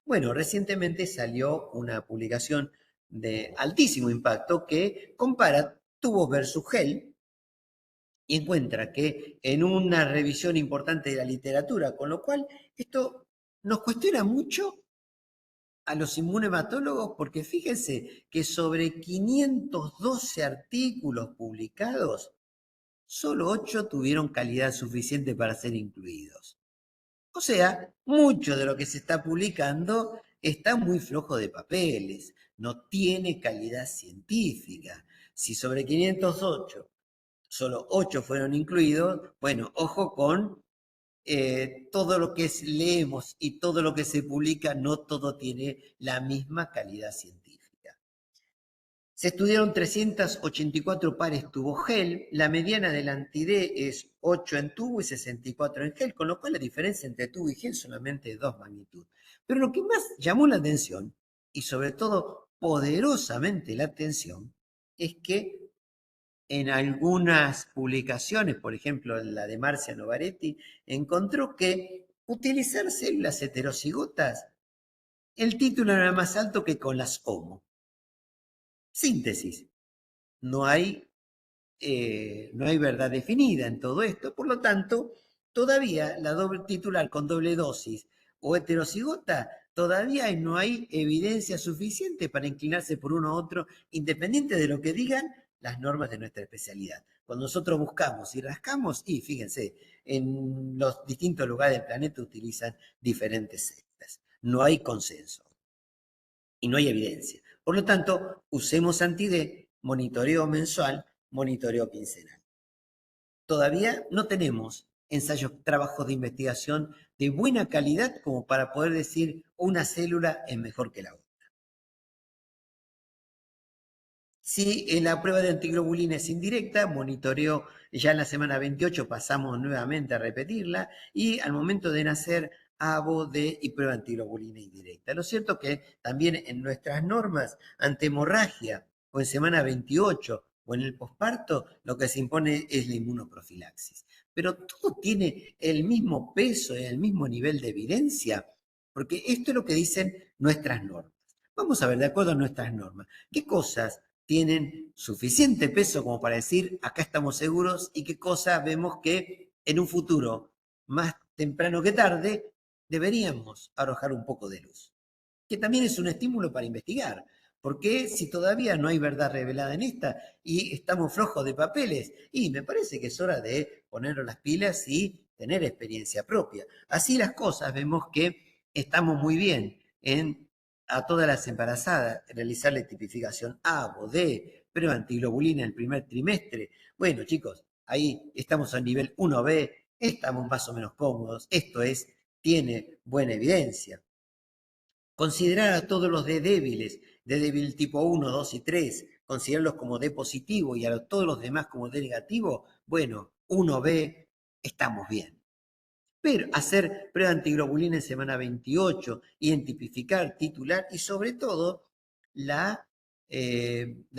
Bueno, recientemente salió una publicación de altísimo impacto que compara tubos versus gel y encuentra que en una revisión importante de la literatura, con lo cual esto nos cuestiona mucho a los inmunohematólogos porque fíjense que sobre 512 artículos publicados, solo 8 tuvieron calidad suficiente para ser incluidos. O sea, mucho de lo que se está publicando está muy flojo de papeles, no tiene calidad científica. Si sobre 508 solo 8 fueron incluidos, bueno, ojo con todo lo que leemos y todo lo que se publica, no todo tiene la misma calidad científica. Se estudiaron 384 pares tubo-gel, la mediana del anti-D es 8 en tubo y 64 en gel, con lo cual la diferencia entre tubo y gel solamente es 2 magnitudes. Pero lo que más llamó la atención, y sobre todo poderosamente la atención, es que en algunas publicaciones, por ejemplo la de Marcia Novaretti, encontró que utilizar células heterocigotas, el título era más alto que con las HOMO. Síntesis. No hay verdad definida en todo esto, por lo tanto, todavía la doble titular con doble dosis o heterocigota, todavía no hay evidencia suficiente para inclinarse por uno u otro, independiente de lo que digan las normas de nuestra especialidad. Cuando nosotros buscamos y rascamos, y fíjense, en los distintos lugares del planeta utilizan diferentes células. No hay consenso y no hay evidencia. Por lo tanto, usemos Anti-D, monitoreo mensual, monitoreo quincenal. Todavía no tenemos ensayos, trabajos de investigación de buena calidad como para poder decir una célula es mejor que la otra. Si la prueba de antiglobulina es indirecta, monitoreo ya en la semana 28, pasamos nuevamente a repetirla y al momento de nacer ABO, D y prueba de antiglobulina indirecta. Lo cierto es que también en nuestras normas ante hemorragia o en semana 28 o en el posparto, lo que se impone es la inmunoprofilaxis. Pero todo tiene el mismo peso y el mismo nivel de evidencia, porque esto es lo que dicen nuestras normas. Vamos a ver, de acuerdo a nuestras normas, qué cosas tienen suficiente peso como para decir acá estamos seguros y qué cosas vemos que en un futuro más temprano que tarde deberíamos arrojar un poco de luz. Que también es un estímulo para investigar. Porque si todavía no hay verdad revelada en esta y estamos flojos de papeles, y me parece que es hora de ponernos las pilas y tener experiencia propia. Así las cosas, vemos que estamos muy bien en a todas las embarazadas realizarle tipificación A o D, pero antiglobulina en el primer trimestre. Bueno, chicos, ahí estamos al nivel 1B, estamos más o menos cómodos. Esto es, tiene buena evidencia. Considerar a todos los D débiles, D débil tipo 1, 2 y 3, considerarlos como D positivo y a todos los demás como D negativo, bueno, 1B, estamos bien. Pero hacer prueba antiglobulina en semana 28, identificar, titular y sobre todo la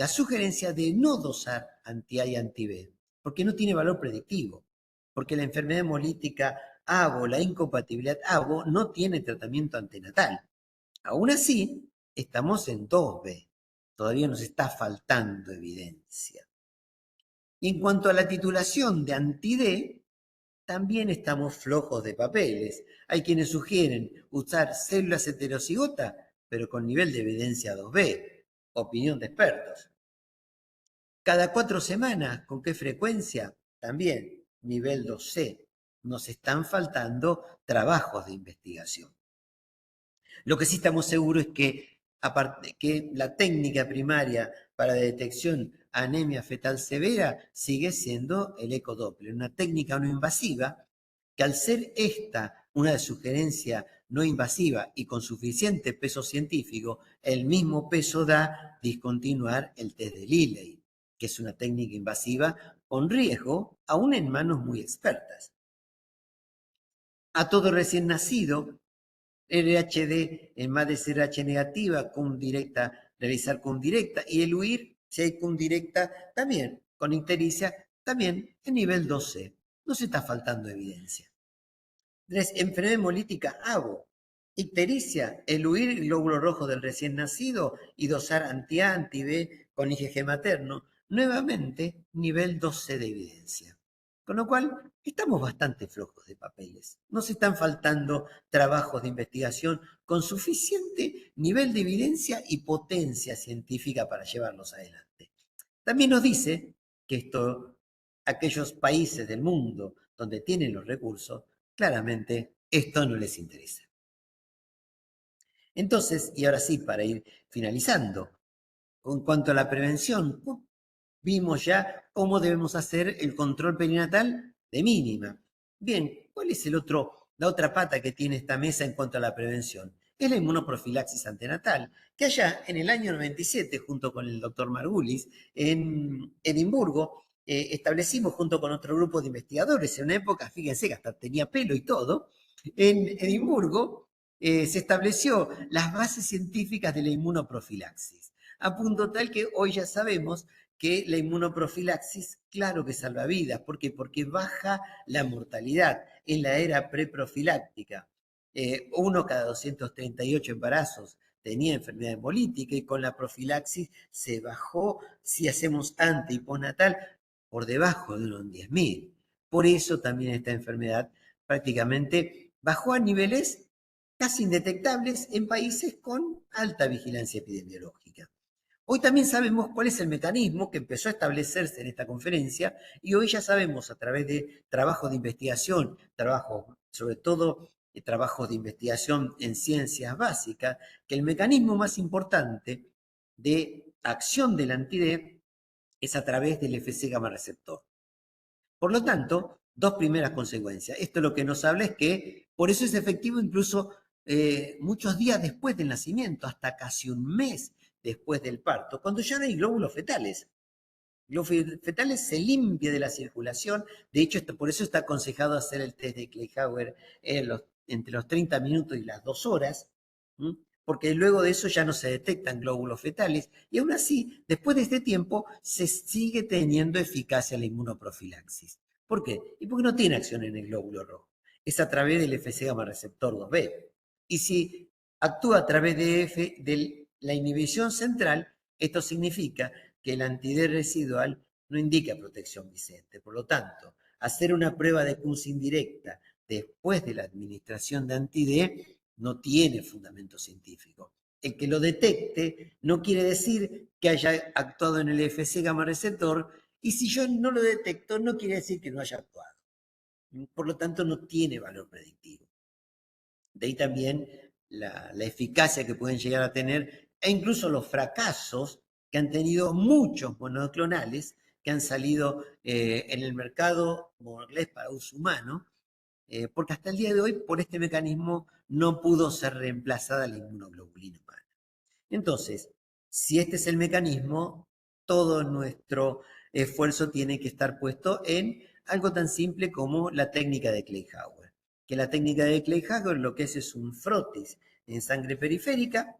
sugerencia de no dosar anti-A y anti-B, porque no tiene valor predictivo, porque la enfermedad hemolítica ABO, la incompatibilidad ABO, no tiene tratamiento antenatal. Aún así, estamos en 2B. Todavía nos está faltando evidencia. Y en cuanto a la titulación de anti-D, también estamos flojos de papeles. Hay quienes sugieren usar células heterocigotas, pero con nivel de evidencia 2B. Opinión de expertos. Cada 4 semanas, ¿con qué frecuencia? También nivel 2C. Nos están faltando trabajos de investigación. Lo que sí estamos seguros es que, aparte, que la técnica primaria para detección anemia fetal severa sigue siendo el ecodoppler, una técnica no invasiva que al ser esta una sugerencia no invasiva y con suficiente peso científico, el mismo peso da discontinuar el test de Liley, que es una técnica invasiva con riesgo, aún en manos muy expertas. A todo recién nacido, RHD en más de ser H negativa, cum directa, realizar cum directa, y el huir, si hay cum directa, también, con ictericia, también en nivel 2C. No se está faltando evidencia. 3. Enfermedad hemolítica ABO. Ictericia, eluir el glóbulo rojo del recién nacido y dosar anti-A, anti-B con IgG materno. Nuevamente, nivel 2C de evidencia. Con lo cual, estamos bastante flojos de papeles. Nos están faltando trabajos de investigación con suficiente nivel de evidencia y potencia científica para llevarlos adelante. También nos dice que aquellos países del mundo donde tienen los recursos, claramente esto no les interesa. Entonces, y ahora sí, para ir finalizando, en cuanto a la prevención, vimos ya cómo debemos hacer el control perinatal de mínima. Bien, ¿cuál es la otra pata que tiene esta mesa en cuanto a la prevención? Es la inmunoprofilaxis antenatal, que allá en el año 97, junto con el doctor Margulis, en Edimburgo, establecimos junto con otro grupo de investigadores, en una época, fíjense que hasta tenía pelo y todo, en Edimburgo se estableció las bases científicas de la inmunoprofilaxis, a punto tal que hoy ya sabemos que la inmunoprofilaxis, claro que salva vidas. ¿Por qué? Porque baja la mortalidad en la era preprofiláctica. Uno cada 238 embarazos tenía enfermedad hemolítica y con la profilaxis se bajó, si hacemos ante y postnatal, por debajo de unos 10.000. Por eso también esta enfermedad prácticamente bajó a niveles casi indetectables en países con alta vigilancia epidemiológica. Hoy también sabemos cuál es el mecanismo que empezó a establecerse en esta conferencia y hoy ya sabemos a través de trabajos de investigación, trabajos, sobre todo trabajos de investigación en ciencias básicas, que el mecanismo más importante de acción del anti-D es a través del Fc gamma receptor. Por lo tanto, dos primeras consecuencias. Esto lo que nos habla es que por eso es efectivo incluso muchos días después del nacimiento, hasta casi un mes después del parto, cuando ya no hay glóbulos fetales. Glóbulos fetales se limpia de la circulación, de hecho por eso está aconsejado hacer el test de Kleihauer entre los 30 minutos y las 2 horas, porque luego de eso ya no se detectan glóbulos fetales y aún así, después de este tiempo, se sigue teniendo eficacia la inmunoprofilaxis. ¿Por qué? Y porque no tiene acción en el glóbulo rojo. Es a través del Fc gamma receptor 2B. Y si actúa a través de la inhibición central, esto significa que el anti-D residual no indica protección vigente. Por lo tanto, hacer una prueba de Kuhn indirecta después de la administración de anti-D no tiene fundamento científico. El que lo detecte no quiere decir que haya actuado en el Fc gamma receptor, y si yo no lo detecto, no quiere decir que no haya actuado. Por lo tanto, no tiene valor predictivo. De ahí también la eficacia que pueden llegar a tener, e incluso los fracasos que han tenido muchos monoclonales que han salido en el mercado monoclonales para uso humano, porque hasta el día de hoy, por este mecanismo, no pudo ser reemplazada la inmunoglobulina humana. Entonces, si este es el mecanismo, todo nuestro esfuerzo tiene que estar puesto en algo tan simple como la técnica de Kleihauer. Que la técnica de Kleihauer lo que es un frotis en sangre periférica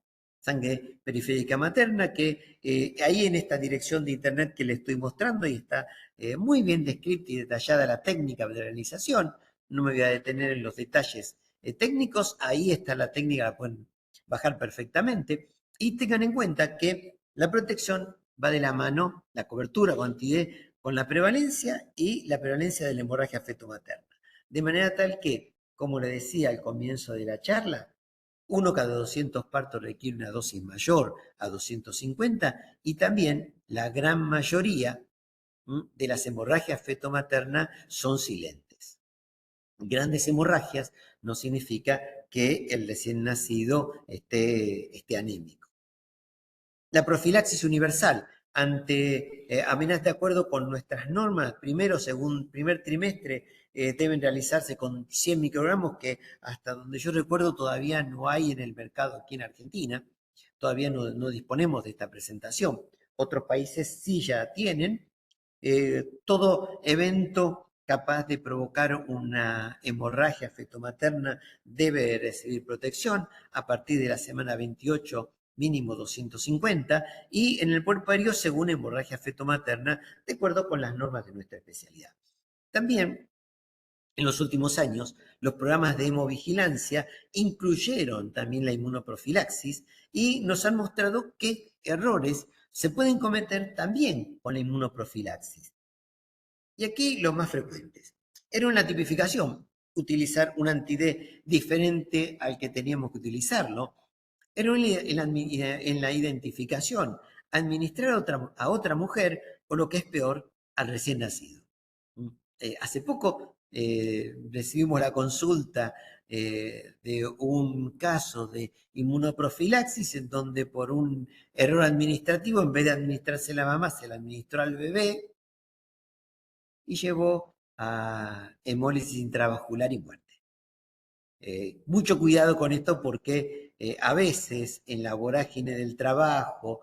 materna, que ahí en esta dirección de internet que le estoy mostrando, y está muy bien descrita y detallada la técnica de realización. No me voy a detener en los detalles técnicos, ahí está la técnica, la pueden bajar perfectamente. Y tengan en cuenta que la protección va de la mano, la cobertura con anti-D, con la prevalencia y la prevalencia de la hemorragia feto-materna. De manera tal que, como le decía al comienzo de la charla, 1 cada 200 partos requiere una dosis mayor a 250 y también la gran mayoría de las hemorragias feto-maternas son silentes. Grandes hemorragias no significa que el recién nacido esté anémico. La profilaxis universal ante amenazas de acuerdo con nuestras normas, primer trimestre, deben realizarse con 100 microgramos, que hasta donde yo recuerdo todavía no hay en el mercado aquí en Argentina, todavía no disponemos de esta presentación. Otros países sí ya tienen. Todo evento capaz de provocar una hemorragia fetomaterna debe recibir protección a partir de la semana 28, mínimo 250, y en el puerperio según hemorragia fetomaterna, de acuerdo con las normas de nuestra especialidad. También, en los últimos años, los programas de hemovigilancia incluyeron también la inmunoprofilaxis y nos han mostrado que errores se pueden cometer también con la inmunoprofilaxis. Y aquí los más frecuentes. Era una tipificación, utilizar un anti-D diferente al que teníamos que utilizarlo. Era en la identificación, administrar a otra mujer, o lo que es peor, al recién nacido. Hace poco recibimos la consulta de un caso de inmunoprofilaxis en donde por un error administrativo, en vez de administrarse a la mamá, se la administró al bebé y llevó a hemólisis intravascular y muerte. Mucho cuidado con esto porque a veces en la vorágine del trabajo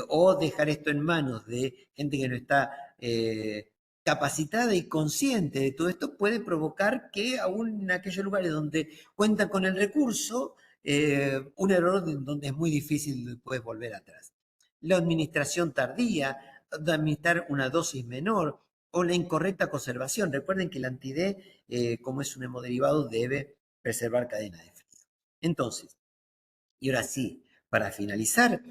o dejar esto en manos de gente que no está capacitada y consciente de todo esto puede provocar que aún en aquellos lugares donde cuentan con el recurso, un error donde es muy difícil después volver atrás. La administración tardía, de administrar una dosis menor o la incorrecta conservación. Recuerden que el anti-D, como es un hemoderivado, debe preservar cadena de frío. Entonces, y ahora sí, para finalizar,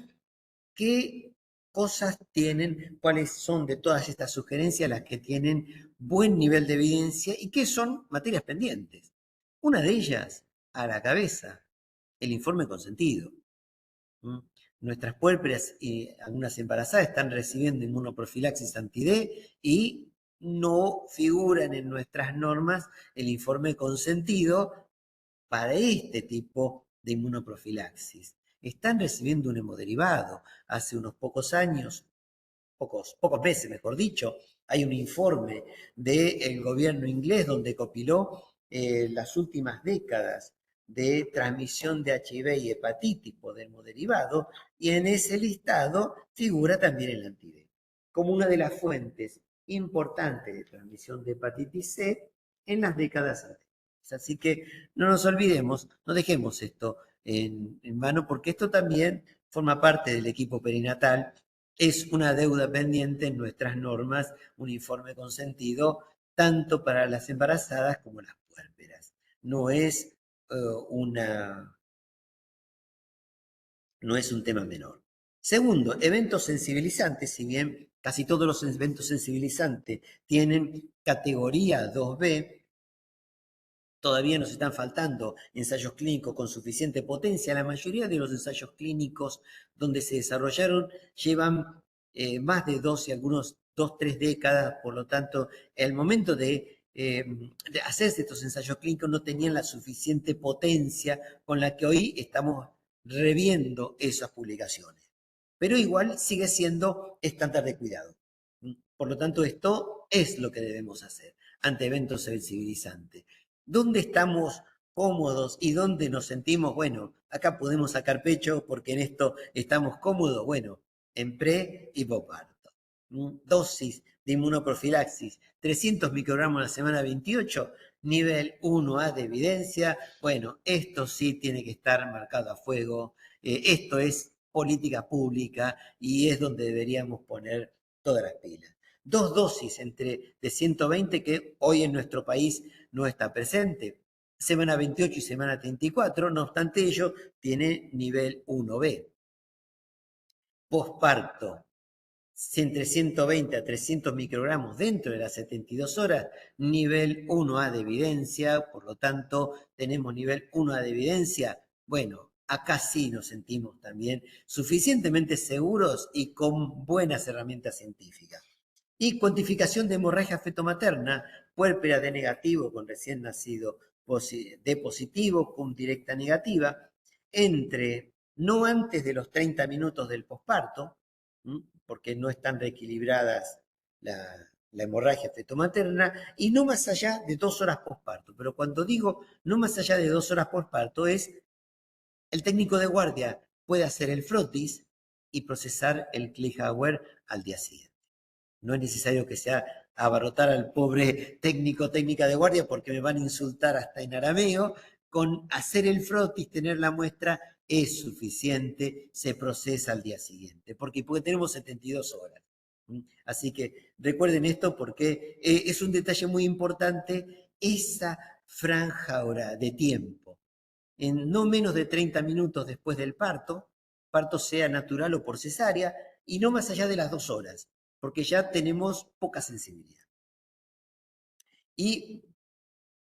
¿qué cosas tienen, cuáles son de todas estas sugerencias las que tienen buen nivel de evidencia y qué son materias pendientes? Una de ellas, a la cabeza, el informe consentido. Nuestras puérperas y algunas embarazadas están recibiendo inmunoprofilaxis anti-D y no figuran en nuestras normas el informe consentido para este tipo de inmunoprofilaxis. Están recibiendo un hemoderivado. Hace unos pocos años, pocos meses mejor dicho, hay un informe del gobierno inglés donde copiló las últimas décadas de transmisión de HIV y hepatitis por hemoderivado, y en ese listado figura también el anti-D, como una de las fuentes importantes de transmisión de hepatitis C en las décadas anteriores. Así que no nos olvidemos, no dejemos esto en vano, porque esto también forma parte del equipo perinatal, es una deuda pendiente en nuestras normas, un informe consentido tanto para las embarazadas como las puérperas. No es no es un tema menor. Segundo, eventos sensibilizantes, si bien casi todos los eventos sensibilizantes tienen categoría 2B, todavía nos están faltando ensayos clínicos con suficiente potencia. La mayoría de los ensayos clínicos donde se desarrollaron llevan más de 2 y algunos 2, 3 décadas, por lo tanto, el momento de hacerse estos ensayos clínicos no tenían la suficiente potencia con la que hoy estamos reviendo esas publicaciones. Pero igual sigue siendo estándar de cuidado. Por lo tanto, esto es lo que debemos hacer ante eventos sensibilizantes. ¿Dónde estamos cómodos y dónde nos sentimos? Bueno, acá podemos sacar pecho porque en esto estamos cómodos. Bueno, en pre y posparto. Dosis de inmunoprofilaxis, 300 microgramos la semana 28, nivel 1A de evidencia. Bueno, esto sí tiene que estar marcado a fuego. Esto es política pública y es donde deberíamos poner todas las pilas. 2 dosis de 120 que hoy en nuestro país no está presente. Semana 28 y semana 34, no obstante ello, tiene nivel 1B. Posparto, entre 120 a 300 microgramos dentro de las 72 horas, nivel 1A de evidencia, por lo tanto, tenemos nivel 1A de evidencia. Bueno, acá sí nos sentimos también suficientemente seguros y con buenas herramientas científicas. Y cuantificación de hemorragia fetomaterna, puérpera de negativo con recién nacido de positivo con directa negativa, entre no antes de los 30 minutos del posparto, porque no están reequilibradas la hemorragia fetomaterna, y no más allá de 2 horas posparto. Pero cuando digo no más allá de 2 horas posparto es el técnico de guardia puede hacer el frotis y procesar el Kleihauer al día siguiente. No es necesario que sea abarrotar al pobre técnica de guardia porque me van a insultar hasta en arameo. Con hacer el frotis, tener la muestra, es suficiente, se procesa al día siguiente, porque tenemos 72 horas. Así que recuerden esto porque es un detalle muy importante, esa franja de tiempo. En no menos de 30 minutos después del parto sea natural o por cesárea, y no más allá de las 2 horas, porque ya tenemos poca sensibilidad. Y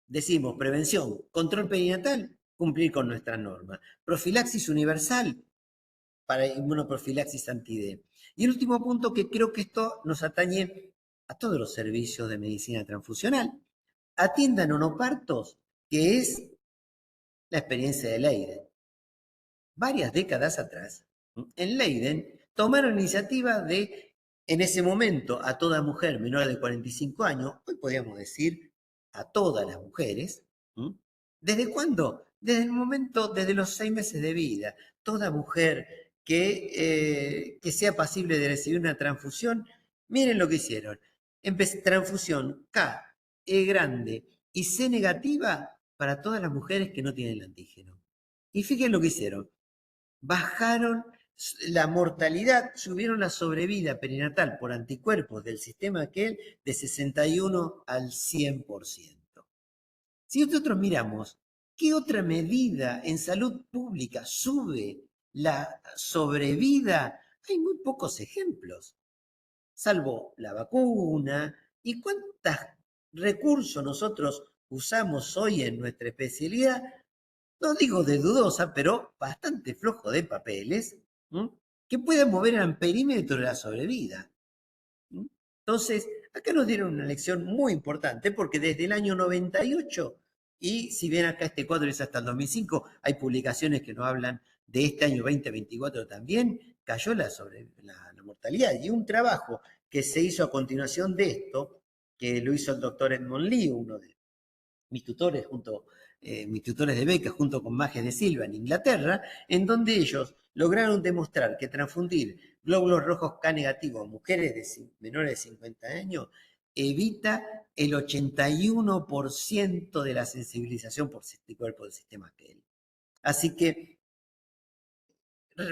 decimos prevención, control perinatal, cumplir con nuestras normas. Profilaxis universal para inmunoprofilaxis anti-D. Y el último punto, que creo que esto nos atañe a todos los servicios de medicina transfusional. Atiendan onopartos, que es la experiencia de Leiden. Varias décadas atrás, en Leiden, tomaron iniciativa de, en ese momento, a toda mujer menor de 45 años, hoy podríamos decir a todas las mujeres, ¿desde cuándo? Desde el momento, desde los 6 meses de vida, toda mujer que sea pasible de recibir una transfusión, miren lo que hicieron. Transfusión K, E grande y C negativa para todas las mujeres que no tienen el antígeno. Y fíjense lo que hicieron. Bajaron la mortalidad, subieron la sobrevida perinatal por anticuerpos del sistema aquel de 61 al 100%. Si nosotros miramos, ¿qué otra medida en salud pública sube la sobrevida? Hay muy pocos ejemplos, salvo la vacuna. ¿Y cuántos recursos nosotros usamos hoy en nuestra especialidad? No digo de dudosa, pero bastante flojo de papeles, que puedan mover el amperímetro de la sobrevida. Entonces, acá nos dieron una lección muy importante porque desde el año 98, y si bien acá este cuadro es hasta el 2005, hay publicaciones que nos hablan de este año 2024 también, cayó la mortalidad. Y un trabajo que se hizo a continuación de esto, que lo hizo el doctor Edmond Lee, uno de mis tutores mis tutores de beca junto con Majes de Silva en Inglaterra, en donde ellos lograron demostrar que transfundir glóbulos rojos K negativos a mujeres menores de 50 años evita el 81% de la sensibilización por anticuerpos del sistema KEL. Así que,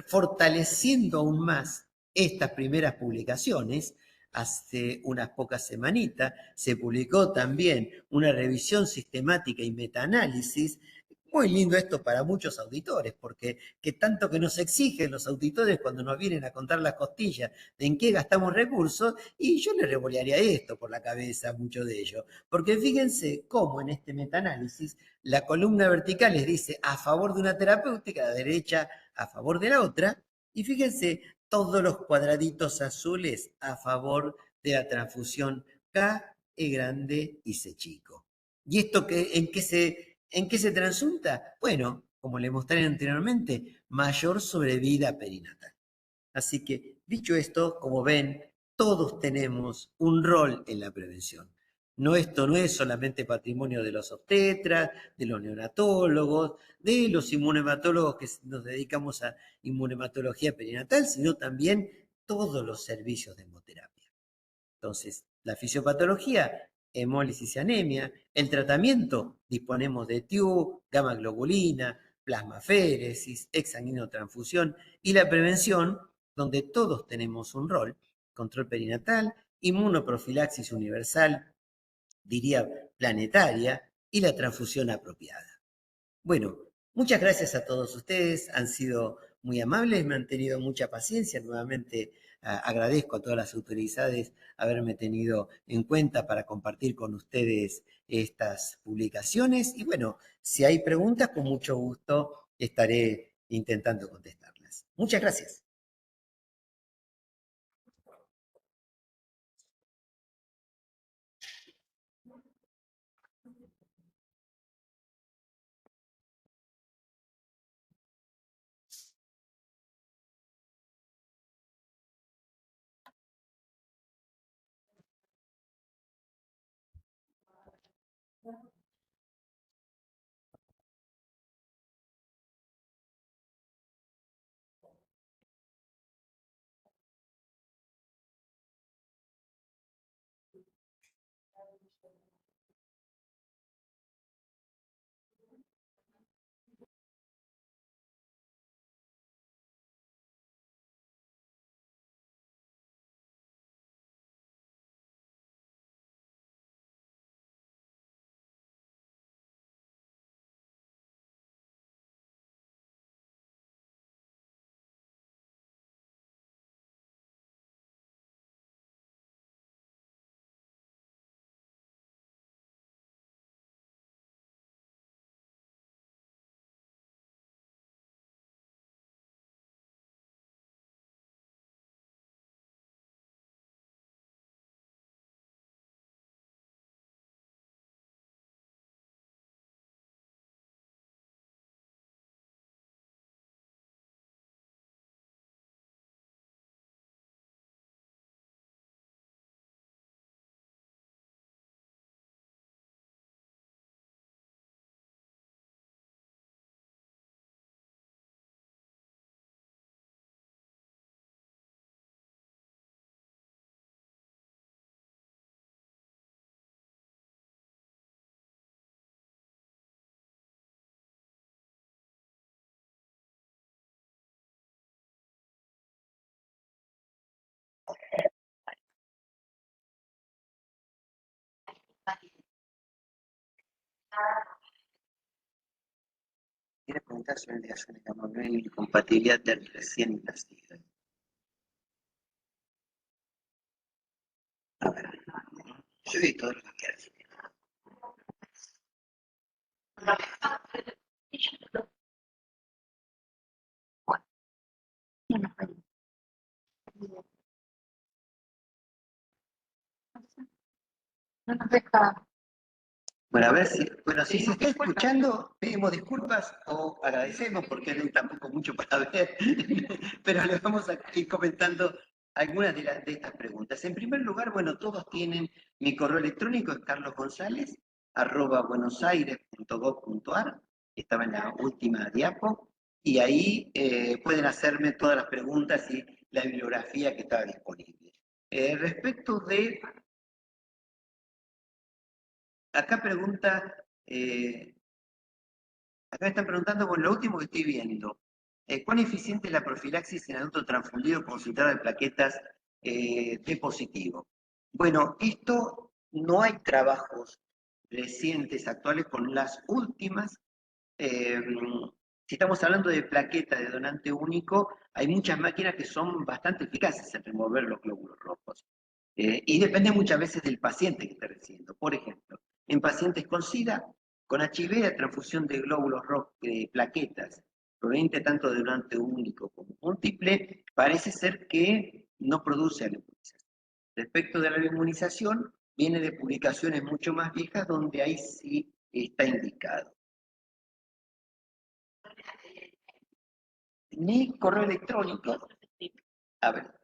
fortaleciendo aún más estas primeras publicaciones, hace unas pocas semanitas se publicó también una revisión sistemática y metaanálisis. Muy lindo esto para muchos auditores, porque que tanto que nos exigen los auditores cuando nos vienen a contar las costillas de en qué gastamos recursos, y yo les revolearía esto por la cabeza a muchos de ellos. Porque fíjense cómo en este metaanálisis la columna vertical les dice a favor de una terapéutica, la derecha a favor de la otra, y fíjense todos los cuadraditos azules a favor de la transfusión K, E grande y C chico. ¿Y esto en qué se transunta? Bueno, como le mostré anteriormente, mayor sobrevida perinatal. Así que, dicho esto, como ven, todos tenemos un rol en la prevención. No, esto no es solamente patrimonio de los obstetras, de los neonatólogos, de los inmunematólogos que nos dedicamos a inmunematología perinatal, sino también todos los servicios de hemoterapia. Entonces, la fisiopatología, hemólisis y anemia. El tratamiento, disponemos de TIU, gamma globulina, plasmaféresis, exsanguinotransfusión. Y la prevención, donde todos tenemos un rol, control perinatal, inmunoprofilaxis universal, diría planetaria, y la transfusión apropiada. Bueno, muchas gracias a todos ustedes, han sido muy amables, me han tenido mucha paciencia, nuevamente agradezco a todas las autoridades haberme tenido en cuenta para compartir con ustedes estas publicaciones y bueno, si hay preguntas, con mucho gusto estaré intentando contestarlas. Muchas gracias. Quiero preguntar sobre la gasoil y compatibilidad del recién nacido. A ver, yo vi todo lo que quieras. No nos deja. Bueno, a ver si, bueno, si se está escuchando, pedimos disculpas o agradecemos porque no hay tampoco mucho para ver, pero les vamos a ir comentando algunas de estas preguntas. En primer lugar, bueno, todos tienen mi correo electrónico, es carlosgonzalez@buenosaires.gov.ar, que estaba en la última diapo, y ahí pueden hacerme todas las preguntas y la bibliografía que estaba disponible. Respecto de acá pregunta, acá están preguntando, bueno, lo último que estoy viendo, ¿cuán eficiente es la profilaxis en adulto transfundido con citrado de plaquetas T positivo? Bueno, esto no hay trabajos recientes, actuales, con las últimas. Si estamos hablando de plaquetas de donante único, hay muchas máquinas que son bastante eficaces en remover los glóbulos rojos. Y depende muchas veces del paciente que esté recibiendo. Por ejemplo, en pacientes con SIDA, con HIV, la transfusión de glóbulos rojos, de plaquetas, proveniente tanto de donante único como múltiple, parece ser que no produce inmunización. Respecto de la inmunización, viene de publicaciones mucho más viejas donde ahí sí está indicado. Mi correo electrónico, a ver,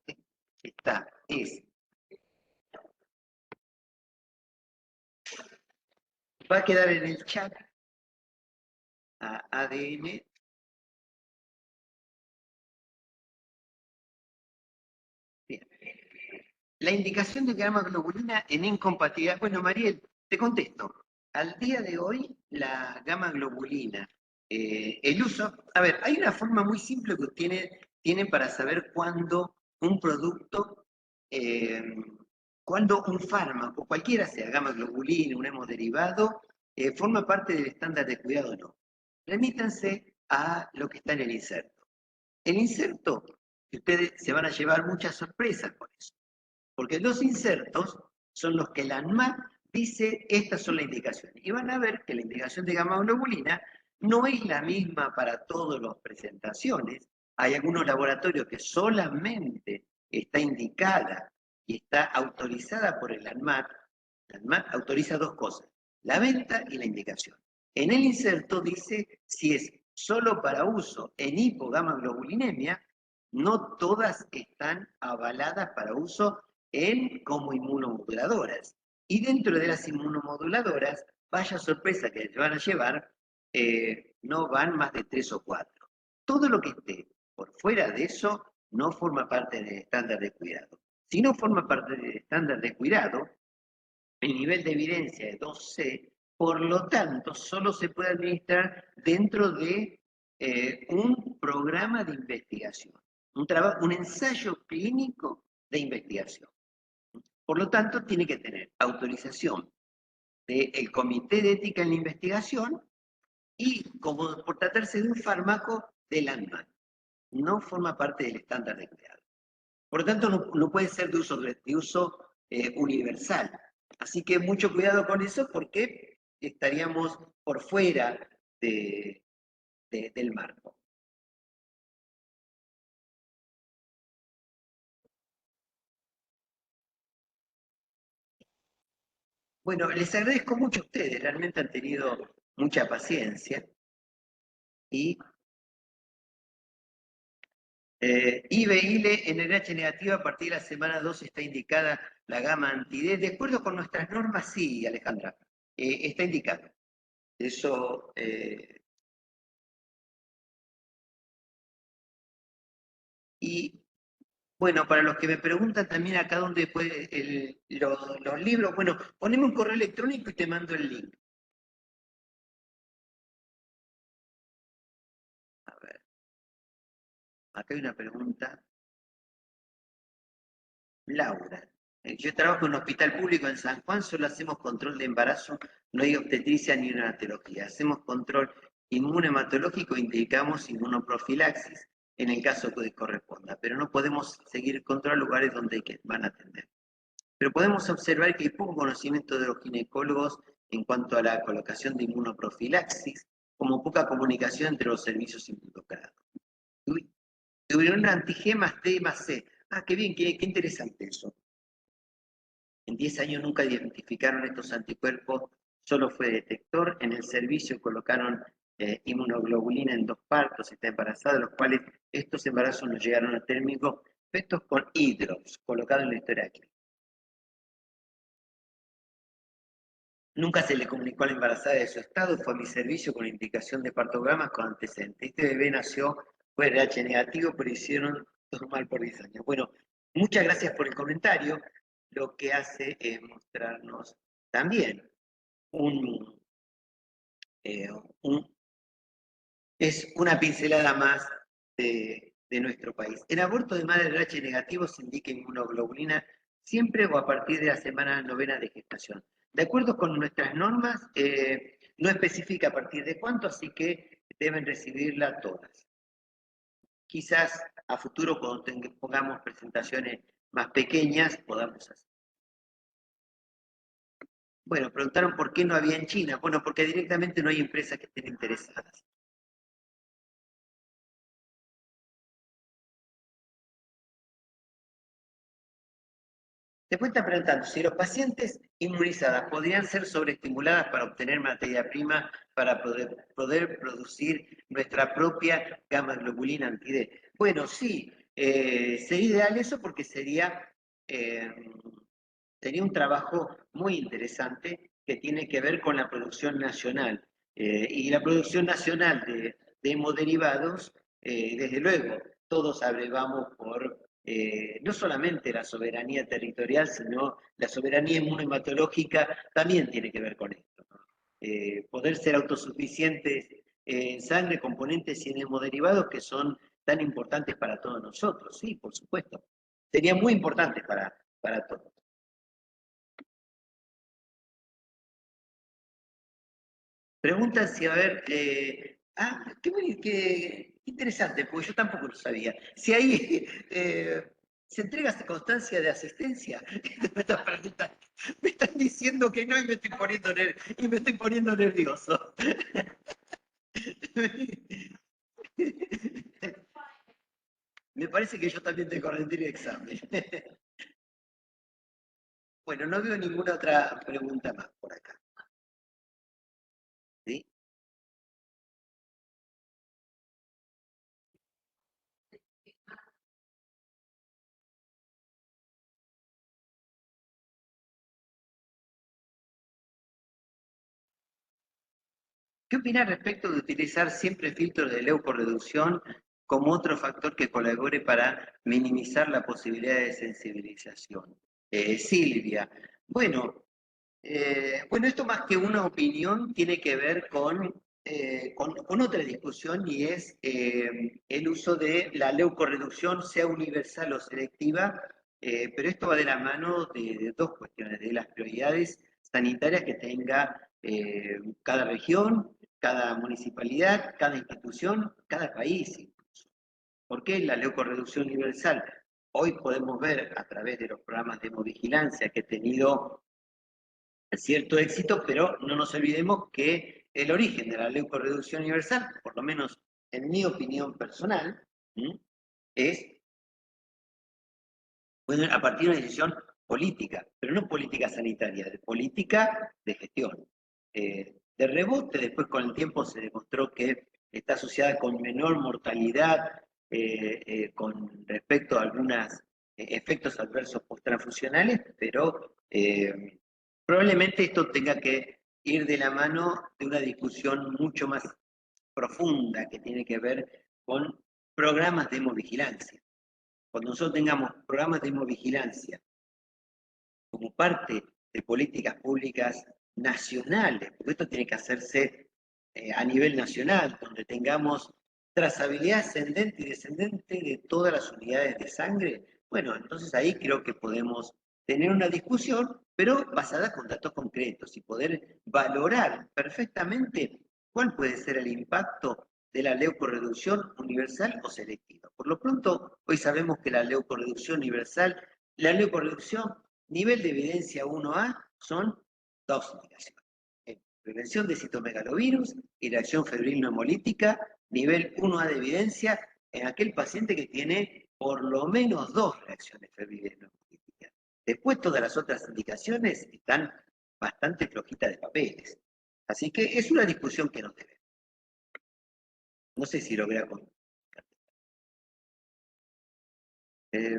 va a quedar en el chat a ADN. Bien. La indicación de gamma globulina en incompatibilidad. Bueno, Mariel, te contesto. Al día de hoy, la gamma globulina, el uso, a ver, hay una forma muy simple que tienen para saber cuándo un producto, cuándo un fármaco, cualquiera sea, gamma globulina, un hemoderivado, forma parte del estándar de cuidado o no. Remítanse a lo que está en el inserto. El inserto, ustedes se van a llevar muchas sorpresas con eso. Porque los insertos son los que la ANMAT dice, estas son las indicaciones. Y van a ver que la indicación de gamma globulina no es la misma para todas las presentaciones. Hay algunos laboratorios que solamente está indicada y está autorizada por el ANMAT. La ANMAT autoriza dos cosas, la venta y la indicación. En el inserto dice si es solo para uso en hipogamaglobulinemia, no todas están avaladas para uso como inmunomoduladoras. Y dentro de las inmunomoduladoras, vaya sorpresa que se van a llevar, no van más de 3 o 4. Todo lo que esté por fuera de eso no forma parte del estándar de cuidado. Si no forma parte del estándar de cuidado, el nivel de evidencia es 2C, por lo tanto, solo se puede administrar dentro de un programa de investigación, un ensayo clínico de investigación. Por lo tanto, tiene que tener autorización del Comité de Ética en la Investigación y, como por tratarse de un fármaco, del ANMAT. No forma parte del estándar de cuidado. Por lo tanto, no puede ser de uso universal. Así que mucho cuidado con eso porque estaríamos por fuera del marco. Bueno, les agradezco mucho a ustedes, realmente han tenido mucha paciencia. Y IBILE en el RH negativo a partir de la semana 2 está indicada la gama anti-D. De acuerdo con nuestras normas, sí, Alejandra, está indicada. Eso... y bueno, para los que me preguntan también acá dónde puede los libros, bueno, poneme un correo electrónico y te mando el link. A ver. Acá hay una pregunta. Laura. Yo trabajo en un hospital público en San Juan, solo hacemos control de embarazo, no hay obstetricia ni neonatología. Hacemos control inmunohematológico e indicamos inmunoprofilaxis en el caso que corresponda, pero no podemos seguir control lugares donde van a atender. Pero podemos observar que hay poco conocimiento de los ginecólogos en cuanto a la colocación de inmunoprofilaxis, como poca comunicación entre los servicios involucrados. tuvieron antigemas T más C. Ah, qué bien, qué interesante eso. En 10 años nunca identificaron estos anticuerpos, solo fue detector. En el servicio colocaron inmunoglobulina en 2 partos, está embarazada, los cuales estos embarazos no llegaron a término, efectos con hidros, colocado en la historia clínica. Nunca se le comunicó a la embarazada de su estado, fue a mi servicio con indicación de partogramas con antecedentes. Este bebé nació, fue RH negativo, pero hicieron todo mal por 10 años. Bueno, muchas gracias por el comentario. Lo que hace es mostrarnos también es una pincelada más de nuestro país. En aborto de madre RH negativo se indica inmunoglobulina siempre o a partir de la semana 9 de gestación. De acuerdo con nuestras normas, no especifica a partir de cuánto, así que deben recibirla todas. Quizás a futuro, cuando pongamos presentaciones más pequeñas, podamos hacer. Bueno, preguntaron por qué no había en China. Bueno, porque directamente no hay empresas que estén interesadas. Después está preguntando si los pacientes inmunizadas podrían ser sobreestimuladas para obtener materia prima para poder producir nuestra propia gamma globulina anti-D. Bueno, sí, sería ideal eso porque sería un trabajo muy interesante que tiene que ver con la producción nacional. Y la producción nacional de hemoderivados, desde luego, todos abrevamos por no solamente la soberanía territorial, sino la soberanía inmunohematológica también tiene que ver con esto, ¿no? Poder ser autosuficientes en sangre, componentes y en hemoderivados que son tan importantes para todos nosotros, sí, por supuesto. Sería muy importante para todos. Preguntan si, a ver, qué interesante, porque yo tampoco lo sabía. Si ahí se entrega constancia de asistencia, me están diciendo que no y me estoy poniendo nervioso. Me parece que yo también tengo que rendir el examen. Bueno, no veo ninguna otra pregunta más por acá. ¿Sí? ¿Qué opinas respecto de utilizar siempre filtros de leucorreducción como otro factor que colabore para minimizar la posibilidad de sensibilización? Silvia, bueno, esto más que una opinión tiene que ver con otra discusión y es el uso de la leucorreducción, sea universal o selectiva, pero esto va de la mano de dos cuestiones, de las prioridades sanitarias que tenga cada región, cada municipalidad, cada institución, cada país incluso. ¿Por qué la leucorreducción universal? Hoy podemos ver a través de los programas de hemovigilancia que he tenido cierto éxito, pero no nos olvidemos que el origen de la leucorreducción universal, por lo menos en mi opinión personal, es a partir de una decisión política, pero no política sanitaria, de política de gestión. De rebote, después con el tiempo se demostró que está asociada con menor mortalidad con respecto a algunos efectos adversos posttransfusionales, pero probablemente esto tenga que ir de la mano de una discusión mucho más profunda que tiene que ver con programas de hemovigilancia. Cuando nosotros tengamos programas de hemovigilancia como parte de políticas públicas nacionales, porque esto tiene que hacerse a nivel nacional, donde tengamos trazabilidad ascendente y descendente de todas las unidades de sangre, bueno, entonces ahí creo que podemos tener una discusión, pero basada con datos concretos y poder valorar perfectamente cuál puede ser el impacto de la leucorreducción universal o selectiva. Por lo pronto, hoy sabemos que la leucorreducción universal, la leucorreducción nivel de evidencia 1A son dos indicaciones. Prevención de citomegalovirus y reacción febril no hemolítica, nivel 1A de evidencia, en aquel paciente que tiene por lo menos 2 reacciones febriles no críticas. Después todas las otras indicaciones están bastante flojitas de papeles. Así que es una discusión que nos debe. No sé si logré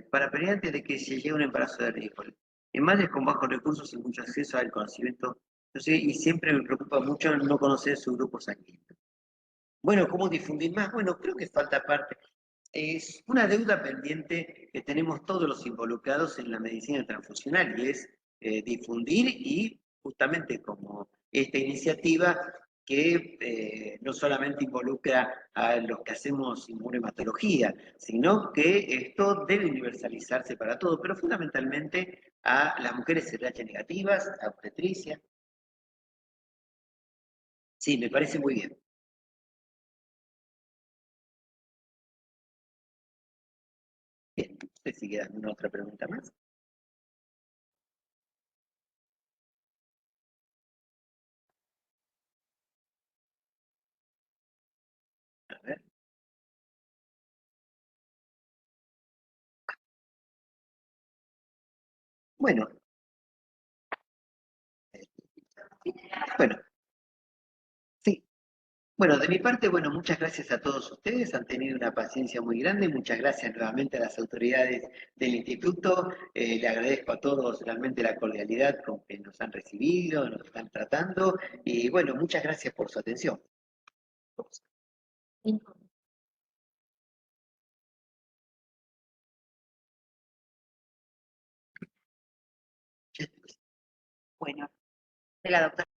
para peleantes de que se llegue a un embarazo de riesgo. En madres con bajos recursos y mucho acceso al conocimiento, no sé, y siempre me preocupa mucho no conocer su grupo sanguíneo. Bueno, ¿cómo difundir más? Bueno, creo que falta parte. Es una deuda pendiente que tenemos todos los involucrados en la medicina transfusional y es difundir y justamente como esta iniciativa que no solamente involucra a los que hacemos inmunohematología, sino que esto debe universalizarse para todos, pero fundamentalmente a las mujeres RH negativas, a obstetricia. Sí, me parece muy bien. Bien, ¿usted sigue dando una otra pregunta más? A ver. Bueno, bueno, sí. Bueno, de mi parte, bueno, muchas gracias a todos ustedes, han tenido una paciencia muy grande, muchas gracias nuevamente a las autoridades del instituto, le agradezco a todos realmente la cordialidad con que nos han recibido, nos están tratando, y bueno, muchas gracias por su atención. Bueno, de la doctora.